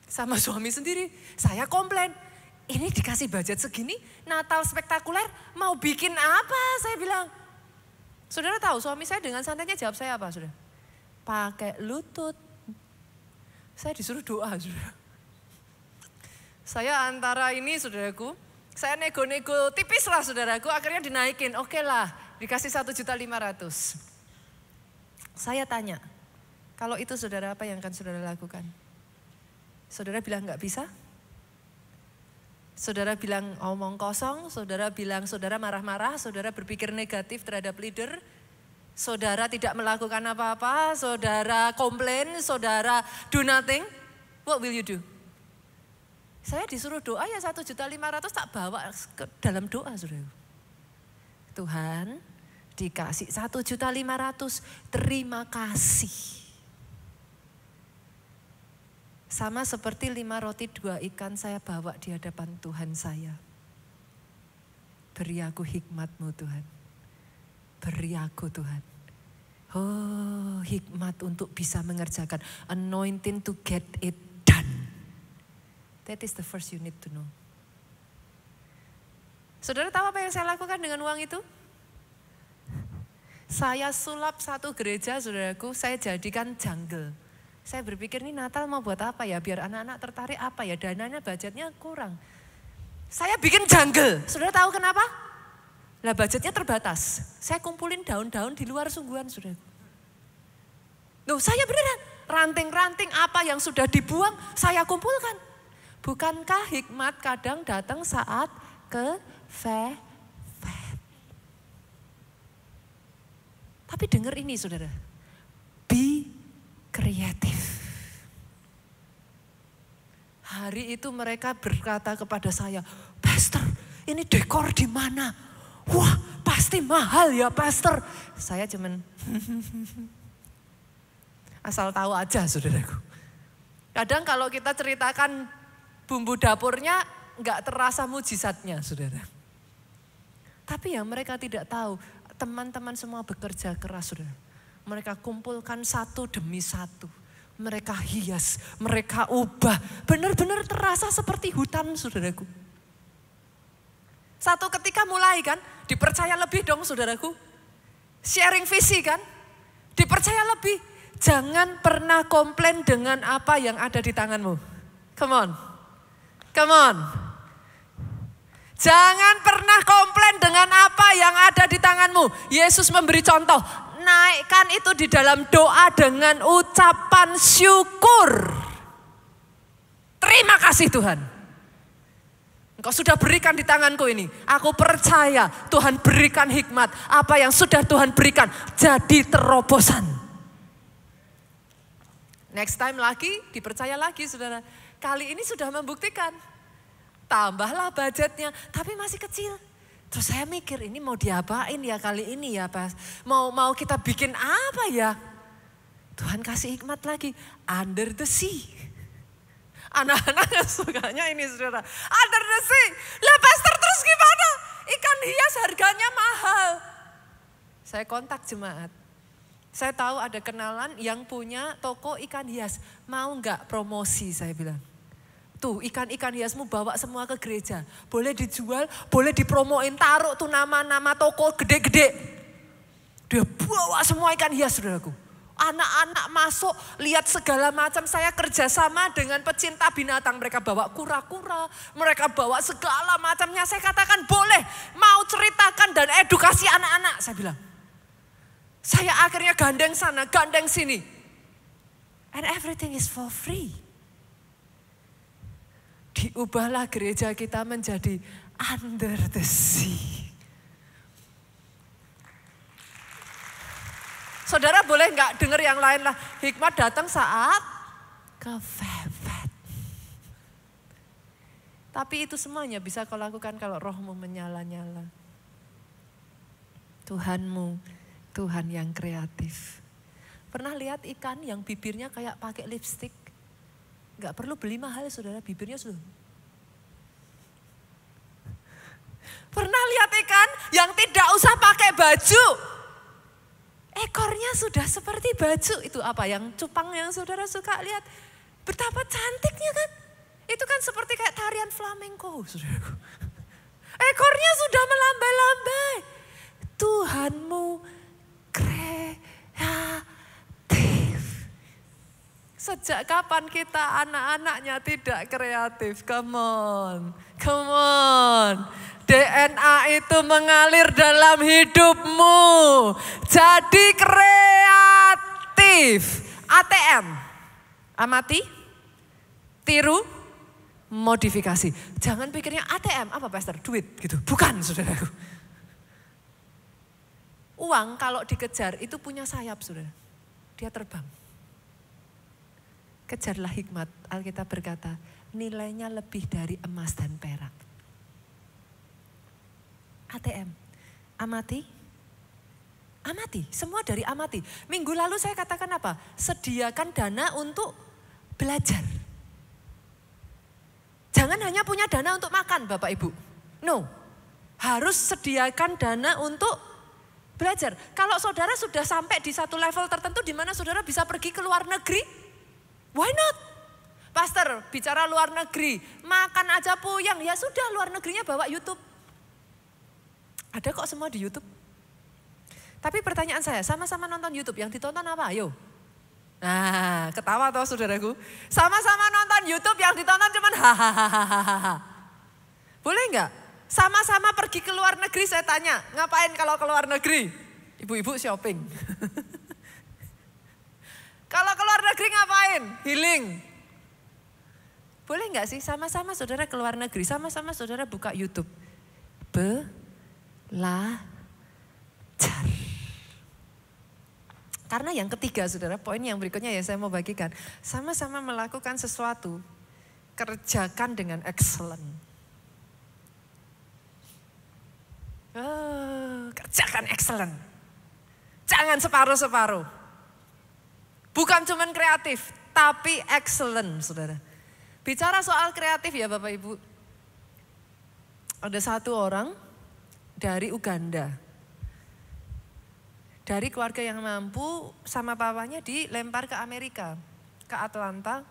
Sama suami sendiri, saya komplain. Ini dikasih budget segini, Natal spektakuler, mau bikin apa? Saya bilang. Saudara tahu suami saya dengan santainya jawab saya apa saudara? Pakai lutut. Saya disuruh doa saudara. Saya antara ini saudaraku, saya nego-nego tipis lah saudaraku, akhirnya dinaikin. Oke lah, dikasih 1.500.000. Saya tanya, kalau itu saudara apa yang akan saudara lakukan? Saudara bilang nggak bisa? Saudara bilang omong kosong, saudara bilang saudara marah-marah, saudara berpikir negatif terhadap leader, saudara tidak melakukan apa-apa, saudara komplain, saudara do nothing, what will you do? Saya disuruh doa ya 1.500.000 tak bawa ke dalam doa saudara. Tuhan dikasih 1.500.000, terima kasih. Sama seperti 5 roti 2 ikan saya bawa di hadapan Tuhan saya. Beri aku hikmat-Mu Tuhan. Beri aku Tuhan. Oh hikmat untuk bisa mengerjakan. Anointing to get it done. That is the first you need to know. Saudara tahu apa yang saya lakukan dengan uang itu? Saya sulap satu gereja saudaraku, saya jadikan jungle. Saya berpikir ini Natal mau buat apa ya, biar anak-anak tertarik apa ya, dananya budgetnya kurang. Saya bikin jungle, saudara tahu kenapa? Lah budgetnya terbatas, saya kumpulin daun-daun di luar sungguhan saudara. Loh saya beneran, ranting-ranting apa yang sudah dibuang saya kumpulkan. Bukankah hikmat kadang datang saat kefepet? Tapi dengar ini saudara. kreatif. Hari itu mereka berkata kepada saya, "Pastor, ini dekor di mana? Wah, pasti mahal ya, Pastor." Saya cuman asal tahu aja, saudaraku. Kadang kalau kita ceritakan bumbu dapurnya, nggak terasa mujizatnya, saudara. Tapi yang mereka tidak tahu, teman-teman semua bekerja keras, saudara. Mereka kumpulkan satu demi satu. Mereka hias, mereka ubah. Benar-benar terasa seperti hutan, saudaraku. Satu ketika mulai kan, dipercaya lebih dong, saudaraku. Sharing visi kan, dipercaya lebih. Jangan pernah komplain dengan apa yang ada di tanganmu. Come on. Come on. Jangan pernah komplain dengan apa yang ada di tanganmu. Yesus memberi contoh. Naikkan itu di dalam doa dengan ucapan syukur. Terima kasih Tuhan. Engkau sudah berikan di tanganku ini. Aku percaya Tuhan berikan hikmat. Apa yang sudah Tuhan berikan jadi terobosan. Next time lagi, dipercaya lagi saudara. Kali ini sudah membuktikan. Tambahlah budgetnya, tapi masih kecil. Terus saya mikir ini mau diapain ya kali ini ya Pas. Mau kita bikin apa ya? Tuhan kasih hikmat lagi. Under the sea. Anak-anak sukanya ini saudara. Under the sea. Lah Pastor terus gimana? Ikan hias harganya mahal. Saya kontak jemaat. Saya tahu ada kenalan yang punya toko ikan hias. Mau nggak promosi saya bilang. Tuh ikan-ikan hiasmu bawa semua ke gereja. Boleh dijual, boleh dipromoin. Taruh tuh nama-nama toko gede-gede. Dia bawa semua ikan hias saudaraku. Anak-anak masuk, lihat segala macam. Saya kerjasama dengan pecinta binatang. Mereka bawa kura-kura, mereka bawa segala macamnya. Saya katakan boleh, mau ceritakan dan edukasi anak-anak. Saya bilang, saya akhirnya gandeng sana, gandeng sini. And everything is for free. Diubahlah gereja kita menjadi under the sea. Saudara boleh nggak dengar yang lain lah. Hikmat datang saat kepepet. Tapi itu semuanya bisa kau lakukan kalau rohmu menyala-nyala. Tuhanmu, Tuhan yang kreatif. Pernah lihat ikan yang bibirnya kayak pakai lipstik? Gak perlu beli mahal saudara, bibirnya sudah. Pernah lihat ikan yang tidak usah pakai baju? Ekornya sudah seperti baju. Itu apa yang cupang yang saudara suka lihat? Betapa cantiknya kan? Itu kan seperti kayak tarian flamenco saudaraku. Ekornya sudah melambai-lambai. Tuhanmu kreatif. Sejak kapan kita anak-anaknya tidak kreatif? Come on, come on. DNA itu mengalir dalam hidupmu. Jadi kreatif. ATM, amati, tiru, modifikasi. Jangan pikirnya ATM, apa Pastor? Duit gitu. Bukan saudaraku. Uang kalau dikejar itu punya sayap saudara. Dia terbang. Kejarlah hikmat, Alkitab berkata, nilainya lebih dari emas dan perak. ATM, amati, amati, semua dari amati. Minggu lalu saya katakan apa? Sediakan dana untuk belajar. Jangan hanya punya dana untuk makan Bapak Ibu. No, harus sediakan dana untuk belajar. Kalau saudara sudah sampai di satu level tertentu di mana saudara bisa pergi ke luar negeri, why not? Pastor, bicara luar negeri, makan aja puyang. Ya sudah, luar negerinya bawa YouTube. Ada kok semua di YouTube. Tapi pertanyaan saya, sama-sama nonton YouTube, yang ditonton apa? Ayo. Nah, ketawa toh saudaraku. Sama-sama nonton YouTube, yang ditonton cuman hahaha. Boleh nggak? Sama-sama pergi ke luar negeri, saya tanya, ngapain kalau ke luar negeri? Ibu-ibu shopping. Kalau ke luar negeri ngapain? Healing. Boleh nggak sih sama-sama saudara ke luar negeri, sama-sama saudara buka YouTube. Belajar. Karena yang ketiga saudara, poin yang berikutnya ya saya mau bagikan. Sama-sama melakukan sesuatu, kerjakan dengan excellent. Kerjakan excellent. Jangan separuh-separuh. Bukan cuman kreatif, tapi excellent saudara. Bicara soal kreatif ya Bapak Ibu. Ada satu orang dari Uganda. Dari keluarga yang mampu sama papanya dilempar ke Amerika. Ke Atlanta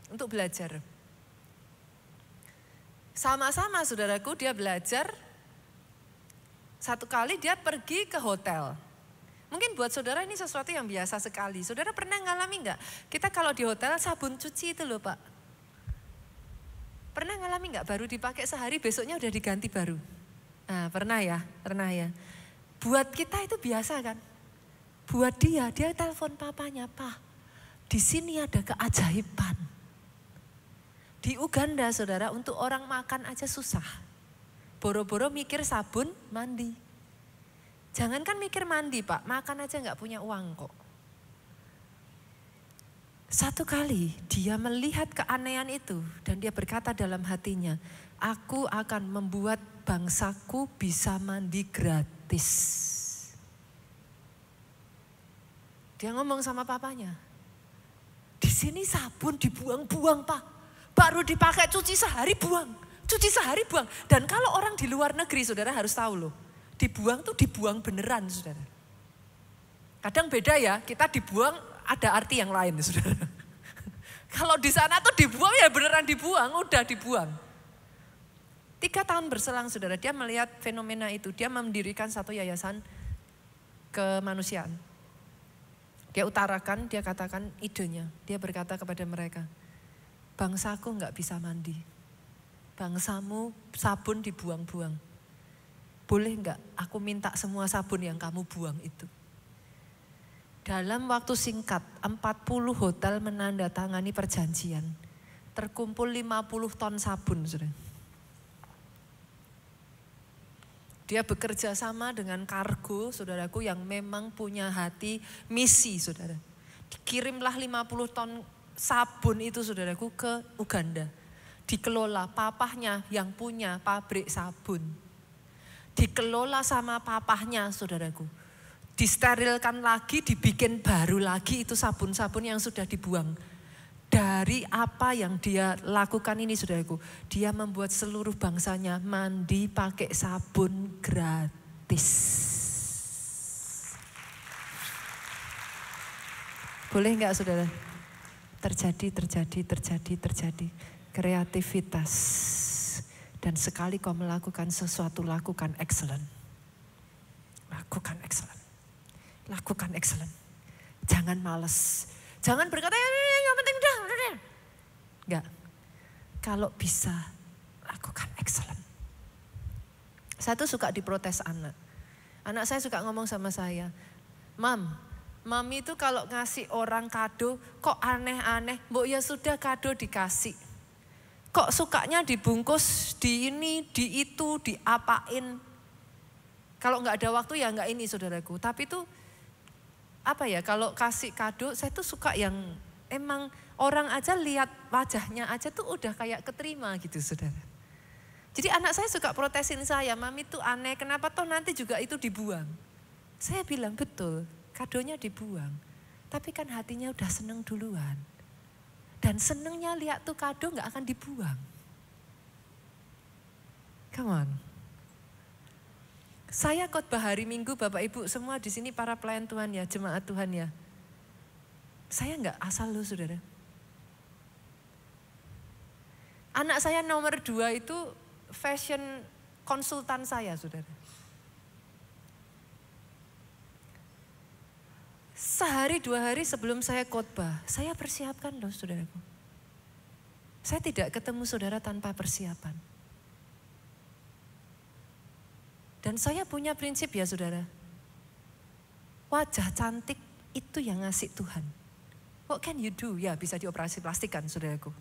untuk belajar. Sama-sama saudaraku dia belajar. Satu kali dia pergi ke hotel. Mungkin buat saudara ini sesuatu yang biasa sekali. Saudara pernah ngalami enggak? Kita kalau di hotel sabun cuci itu loh Pak. Pernah ngalami enggak baru dipakai sehari besoknya udah diganti baru? Nah pernah ya. Buat kita itu biasa kan. Buat dia telepon papanya, Pak di sini ada keajaiban. Di Uganda saudara untuk orang makan aja susah. Boro-boro mikir sabun mandi. Jangankan mikir mandi Pak, makan aja gak punya uang kok. Satu kali dia melihat keanehan itu dan dia berkata dalam hatinya, aku akan membuat bangsaku bisa mandi gratis. Dia ngomong sama papanya, di sini sabun dibuang-buang Pak, baru dipakai cuci sehari buang. Dan kalau orang di luar negeri saudara harus tahu loh, dibuang tuh dibuang beneran saudara. Kadang beda ya, kita dibuang ada arti yang lain saudara. Kalau di sana tuh dibuang ya beneran dibuang, udah dibuang. 3 tahun berselang saudara, dia melihat fenomena itu. Dia mendirikan satu yayasan kemanusiaan. Dia utarakan, dia katakan idenya. Dia berkata kepada mereka, bangsaku gak bisa mandi. Bangsamu sabun dibuang-buang. Boleh gak aku minta semua sabun yang kamu buang itu. Dalam waktu singkat, 40 hotel menandatangani perjanjian. Terkumpul 50 ton sabun, saudara. Dia bekerja sama dengan kargo, saudaraku, yang memang punya hati misi, saudara. Dikirimlah 50 ton sabun itu, saudaraku, ke Uganda. Dikelola papahnya yang punya pabrik sabun. Dikelola sama papahnya, saudaraku. Disterilkan lagi, dibikin baru lagi itu sabun-sabun yang sudah dibuang. Dari apa yang dia lakukan ini saudaraku, dia membuat seluruh bangsanya mandi pakai sabun gratis. Boleh enggak saudara? Terjadi. Kreativitas. Dan sekali kau melakukan sesuatu, lakukan excellent. Lakukan excellent. Jangan malas. Jangan berkata, yang penting udah. Enggak. Kalau bisa, lakukan excellent. Saya tuh suka diprotes anak. Anak saya suka ngomong sama saya, Mami itu kalau ngasih orang kado, kok aneh-aneh. Mbok ya sudah kado dikasih. Kok sukanya dibungkus, di ini, di itu, diapain. Kalau enggak ada waktu ya enggak ini saudaraku. Tapi tuh apa ya, kalau kasih kado saya tuh suka yang emang orang aja lihat wajahnya aja tuh udah kayak keterima gitu saudara. Jadi anak saya suka protesin saya, Mami tuh aneh, kenapa toh nanti juga itu dibuang. Saya bilang betul, kadonya dibuang. Tapi kan hatinya udah seneng duluan. Dan senengnya lihat tuh kado gak akan dibuang. Come on. Saya khotbah hari Minggu, Bapak Ibu semua di sini para pelayan Tuhan ya, jemaat Tuhan ya. Saya enggak asal loh saudara. Anak saya nomor 2 itu fashion konsultan saya saudara. Sehari 2 hari sebelum saya khotbah, saya persiapkan loh saudaraku. Saya tidak ketemu saudara tanpa persiapan. Dan saya punya prinsip ya saudara, wajah cantik itu yang ngasih Tuhan. What can you do? Ya bisa dioperasi plastikan saudaraku.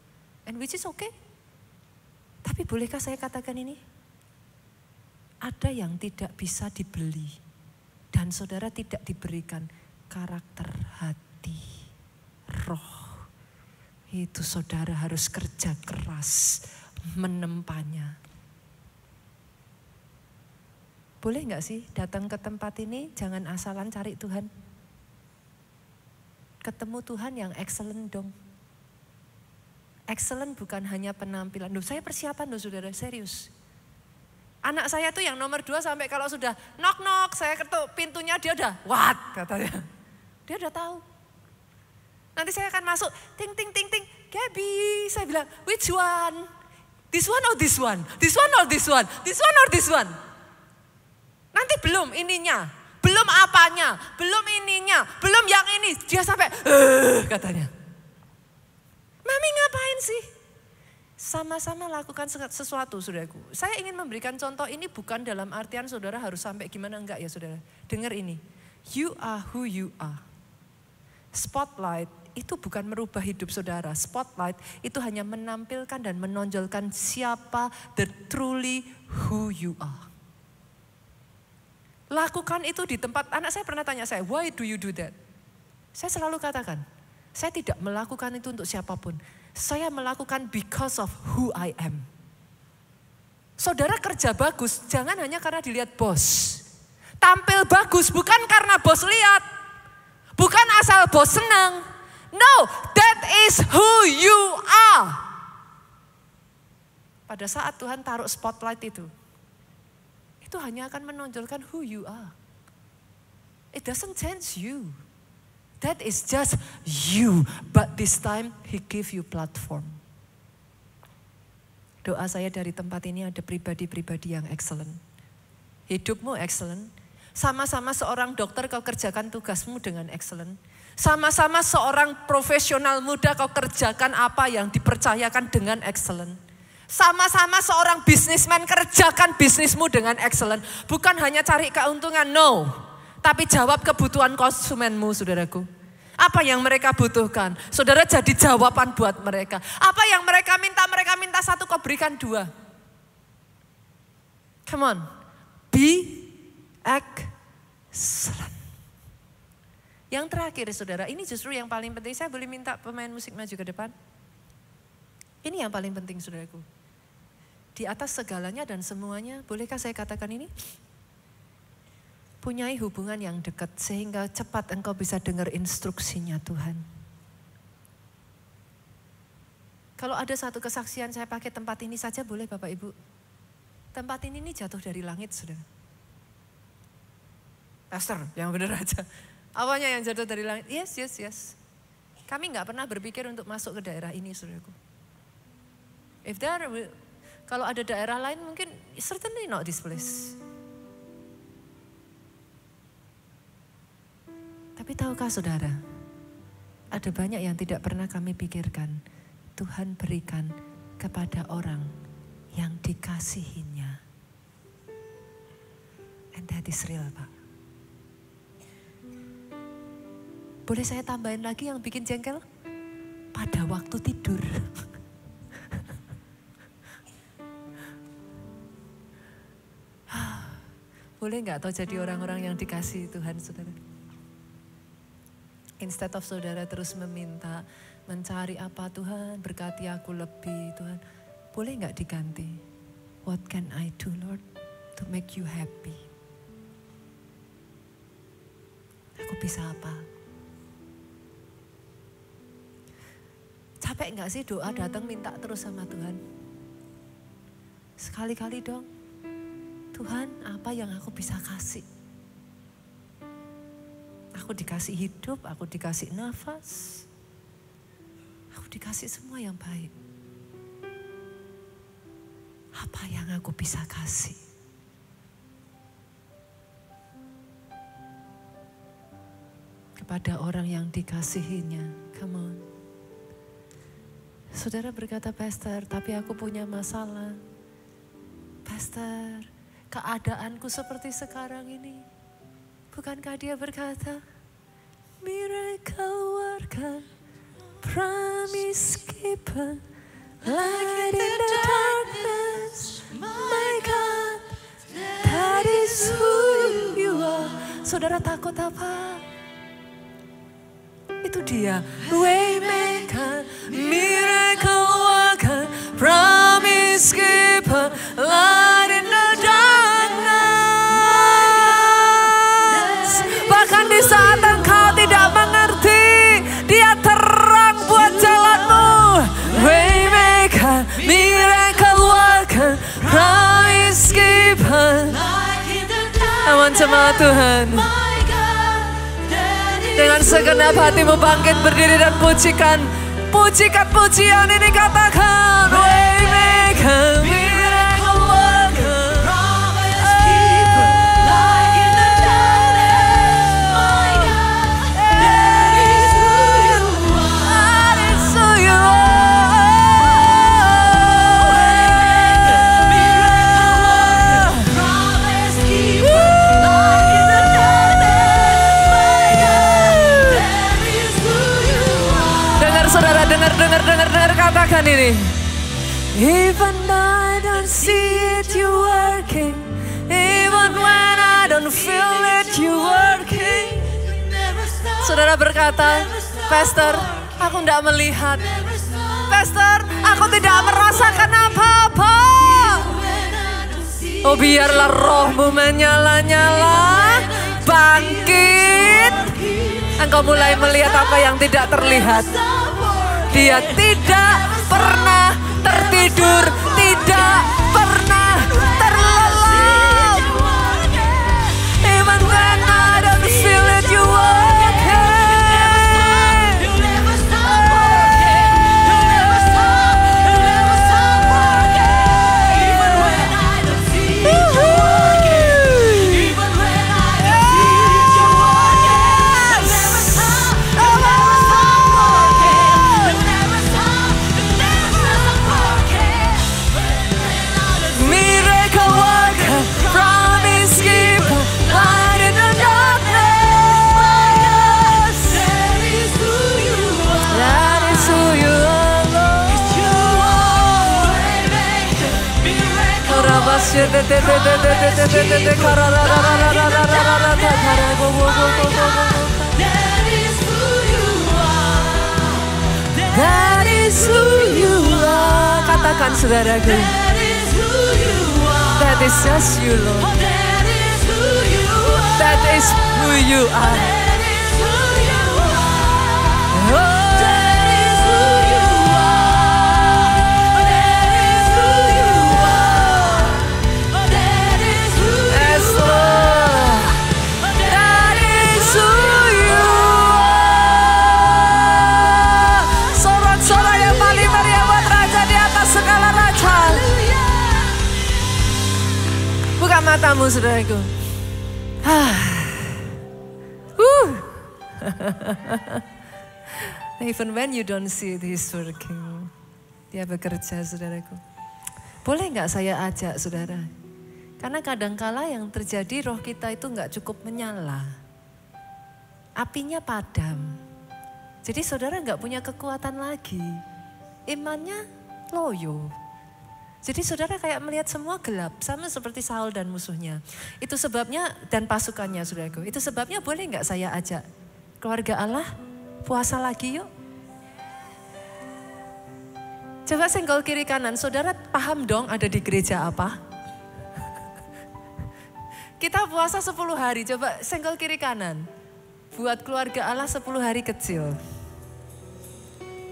And which is okay. Tapi bolehkah saya katakan ini? Ada yang tidak bisa dibeli. Dan saudara tidak diberikan. karakter hati, roh. Itu saudara harus kerja keras menempanya. Boleh gak sih datang ke tempat ini jangan asalan cari Tuhan. Ketemu Tuhan yang excellent dong. Excellent bukan hanya penampilan. Duh, saya persiapan loh saudara, serius. Anak saya tuh yang nomor 2 sampai kalau sudah knock, saya ketuk pintunya dia udah, what katanya. Dia udah tahu. Nanti saya akan masuk, ting, Gaby. Saya bilang, which one? This one or this one? This one or this one? This one or this one? Nanti belum ininya, belum apanya, belum ininya, belum yang ini. Dia sampai, katanya. Mami ngapain sih? Sama-sama lakukan sesuatu, saudaraku. Saya ingin memberikan contoh ini bukan dalam artian saudara harus sampai gimana, enggak ya saudara. Dengar ini, you are who you are. Spotlight itu bukan merubah hidup saudara. Spotlight itu hanya menampilkan dan menonjolkan siapa the truly who you are. Lakukan itu di tempat, anak saya pernah tanya saya, why do you do that? Saya selalu katakan, saya tidak melakukan itu untuk siapapun. Saya melakukan because of who I am. Saudara kerja bagus, jangan hanya karena dilihat bos. Tampil bagus bukan karena bos lihat. Bukan asal bos senang. No, that is who you are. Pada saat Tuhan taruh spotlight itu hanya akan menonjolkan who you are. It doesn't change you. That is just you, but this time He give you platform. Doa saya dari tempat ini ada pribadi-pribadi yang excellent. Hidupmu excellent. Sama-sama seorang dokter kau kerjakan tugasmu dengan excellent. Sama-sama seorang profesional muda kau kerjakan apa yang dipercayakan dengan excellent. Sama-sama seorang bisnismen kerjakan bisnismu dengan excellent. Bukan hanya cari keuntungan, no. Tapi jawab kebutuhan konsumenmu, saudaraku. Apa yang mereka butuhkan, saudara jadi jawaban buat mereka. Apa yang mereka minta 1, kau berikan 2. Come on, be excellent. Yang terakhir saudara, ini justru yang paling penting. Saya boleh minta pemain musik maju ke depan? Ini yang paling penting saudaraku. Di atas segalanya dan semuanya, bolehkah saya katakan ini? Punyai hubungan yang dekat sehingga cepat engkau bisa dengar instruksinya Tuhan. Kalau ada satu kesaksian saya pakai tempat ini saja boleh Bapak Ibu. Tempat ini jatuh dari langit saudara. Pastor, yang benar aja. Apanya yang jatuh dari langit? Yes. Kami nggak pernah berpikir untuk masuk ke daerah ini saudaraku. Kalau ada daerah lain mungkin certainly not this place. Tapi tahukah saudara, ada banyak yang tidak pernah kami pikirkan. Tuhan berikan kepada orang yang dikasihinya. And that is real Pak. Boleh saya tambahin lagi yang bikin jengkel? Pada waktu tidur. Boleh gak atau jadi orang-orang yang dikasih Tuhan saudara? Instead of saudara terus meminta, mencari apa Tuhan, berkati aku lebih Tuhan. Boleh gak diganti? What can I do Lord to make you happy? Aku bisa apa? Capek gak sih doa datang minta terus sama Tuhan? Sekali-kali dong. Tuhan, apa yang aku bisa kasih? Aku dikasih hidup, aku dikasih nafas. Aku dikasih semua yang baik. Apa yang aku bisa kasih? Kepada orang yang dikasihinya. Come on. Saudara berkata, Pastor, tapi aku punya masalah. Pastor, keadaanku seperti sekarang ini. Bukankah dia berkata, miracle worker, promise keeper, light in the darkness, my God, that is who you are. Saudara takut apa? Dia Waymaker, miracle worker, promise keeper, light in the darkness. Bahkan di saat engkau tidak mengerti, Dia terang buat jalanmu. Waymaker, miracle worker, promise keeper. Awan jemaat Tuhan. Dengan segenap hatimu bangkit berdiri dan pujikan. Pujikan pujian ini, katakan Waymaker, miracle worker, promise keeper, light in the darkness. My God, that is who you are. That is who you are. Waymaker, miracle worker, promise keeper, light in the darkness. My God, that is who you are. Dengar saudara, dengar katakan ini. Even though I don't see it, you working. Even when I don't feel it, you working. Saudara berkata, Pastor, aku tidak melihat. Pastor, aku tidak merasakan apa-apa. Oh, biarlah rohmu menyala-nyala, bangkit. Engkau mulai melihat apa yang tidak terlihat. Dia tidak pernah tertidur, tidak pernah terlelap. Even when I don't feel it, you working. You never stop working. You never stop. You never stop working. Even when I don't see it, you working. Even when I don't see it, you working. You never stop. You never stop working. You never stop. You never stop working. Miracle worker, promise keeper, light in the darkness. That is who you are. That is who you are, Lord. You are Waymaker, miracle worker, that is who you are. That is who you are. Katakan saudaraku. That is who you are. That is just you, Lord. That is who you are. That is who you are. That is who you are. Oh, that is who you are. That is who you are. That is who you are. Yes, Lord. That is who you are. Sorak-sorak yang paling meriah buat Raja di atas segala raja. Buka matamu, saudaraku. Even when you don't see it, He's working. Dia bekerja, saudaraku. Boleh nggak saya ajak, saudara? Karena kadangkala yang terjadi roh kita itu nggak cukup menyala. Apinya padam. Jadi saudara nggak punya kekuatan lagi. Imannya loyo. Jadi saudara kayak melihat semua gelap. Sama seperti Saul dan musuhnya. Itu sebabnya, dan pasukannya, saudaraku. Itu sebabnya boleh nggak saya ajak keluarga Allah puasa lagi yuk. Coba senggol kiri kanan. Saudara paham dong ada di gereja apa? Kita puasa 10 hari. Coba senggol kiri kanan. Buat keluarga Allah 10 hari kecil.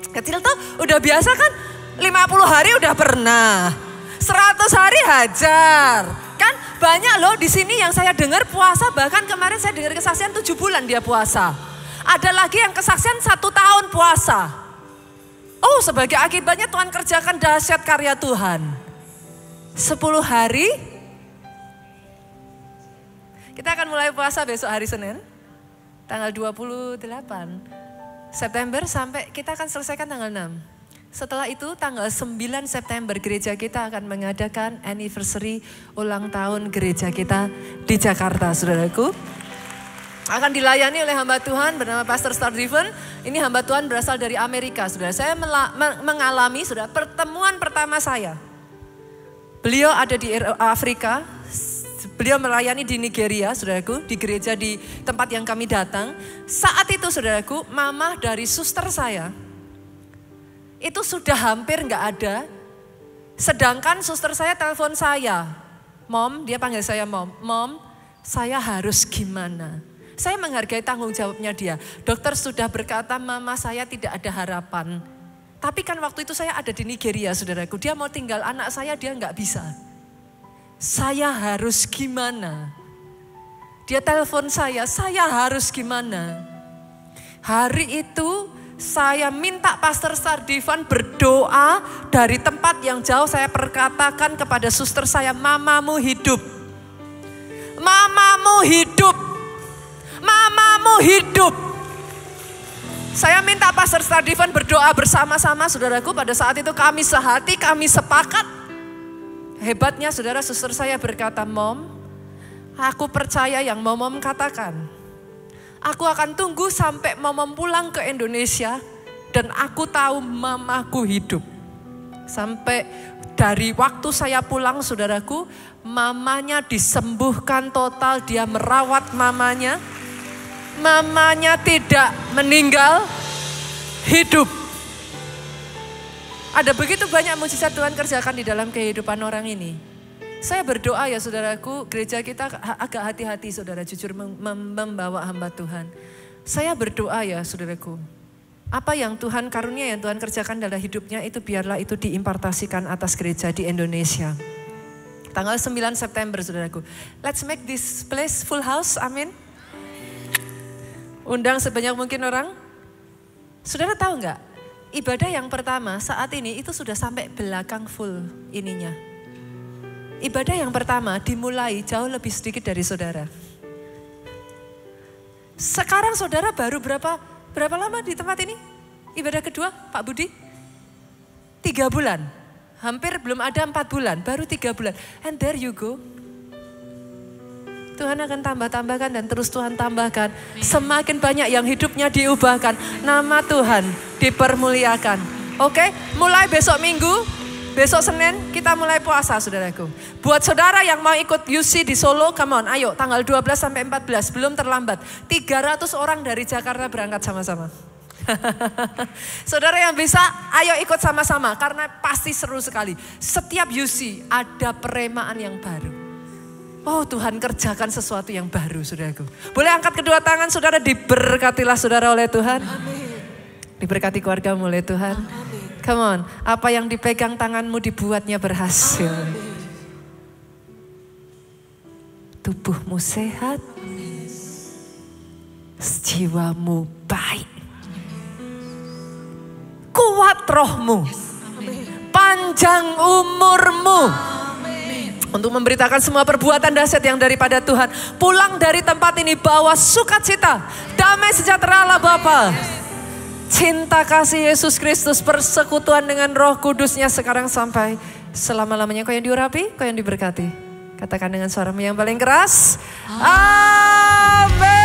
Kecil tuh udah biasa kan? 50 hari udah pernah. 100 hari hajar. Kan banyak loh di sini yang saya dengar puasa. Bahkan kemarin saya dengar kesaksian 7 bulan dia puasa. Ada lagi yang kesaksian 1 tahun puasa. Oh, sebagai akibatnya Tuhan kerjakan dahsyat karya Tuhan. 10 hari. Kita akan mulai puasa besok hari Senin. Tanggal 28 September sampai kita akan selesaikan tanggal 6. Setelah itu tanggal 9 September gereja kita akan mengadakan anniversary ulang tahun gereja kita di Jakarta, saudaraku. Akan dilayani oleh hamba Tuhan bernama Pastor Star Driven. Ini hamba Tuhan berasal dari Amerika, saudara. Saya mengalami, saudara, pertemuan pertama saya. Beliau ada di Afrika Beliau melayani di Nigeria, saudaraku, di gereja di tempat yang kami datang. Saat itu, saudaraku, mama dari suster saya, itu sudah hampir nggak ada. Sedangkan suster saya telepon saya, Mom, dia panggil saya Mom. Mom, saya harus gimana? Saya menghargai tanggung jawabnya dia. Dokter sudah berkata mama saya tidak ada harapan. Tapi kan waktu itu saya ada di Nigeria, saudaraku. Dia mau tinggal anak saya, dia nggak bisa. Saya harus gimana? Dia telepon saya harus gimana? Hari itu saya minta Pastor Sardivan berdoa dari tempat yang jauh. Saya perkatakan kepada suster saya, mamamu hidup. Mamamu hidup. Mamamu hidup. Saya minta Pastor Sardivan berdoa bersama-sama, saudaraku. Pada saat itu kami sehati, kami sepakat. Hebatnya saudara, suster saya berkata, Mom, aku percaya yang Mom katakan. Aku akan tunggu sampai Mom pulang ke Indonesia dan aku tahu mamaku hidup. Sampai dari waktu saya pulang, saudaraku, mamanya disembuhkan total, dia merawat mamanya. Mamanya tidak meninggal, hidup. Ada begitu banyak mujizat Tuhan kerjakan di dalam kehidupan orang ini. Saya berdoa ya saudaraku, gereja kita agak hati-hati saudara, jujur membawa hamba Tuhan. Saya berdoa ya saudaraku, apa yang Tuhan karunia, yang Tuhan kerjakan dalam hidupnya itu biarlah itu diimpartasikan atas gereja di Indonesia. Tanggal 9 September saudaraku. Let's make this place full house, amin. Undang sebanyak mungkin orang. Saudara tahu nggak? Ibadah yang pertama saat ini itu sudah sampai belakang full ininya. Ibadah yang pertama dimulai jauh lebih sedikit dari saudara. Sekarang saudara baru berapa lama di tempat ini? Ibadah kedua Pak Budi? 3 bulan. Hampir belum ada 4 bulan, baru 3 bulan. And there you go. Tuhan akan tambahkan dan terus Tuhan tambahkan. Semakin banyak yang hidupnya diubahkan. Nama Tuhan dipermuliakan. Oke, mulai besok Minggu, besok Senin kita mulai puasa saudaraku. Buat saudara yang mau ikut UC di Solo, come on, ayo tanggal 12 sampai 14, belum terlambat. 300 orang dari Jakarta berangkat sama-sama. Saudara yang bisa, ayo ikut sama-sama karena pasti seru sekali. Setiap UC ada peremaan yang baru. Oh Tuhan kerjakan sesuatu yang baru saudaraku. Boleh angkat kedua tangan saudara, diberkatilah saudara oleh Tuhan. Amin. Diberkati keluargamu oleh Tuhan. Amin. Come on, apa yang dipegang tanganmu dibuatnya berhasil. Amin. Tubuhmu sehat. Amin. Jiwamu baik. Kuat rohmu. Amin. Panjang umurmu. Untuk memberitakan semua perbuatan dahsyat yang daripada Tuhan. Pulang dari tempat ini bawa sukacita, damai sejahtera Allah Bapa. Cinta kasih Yesus Kristus, persekutuan dengan Roh Kudusnya sekarang sampai selama-lamanya. Kau yang diurapi, kau yang diberkati. Katakan dengan suaramu yang paling keras. Amin.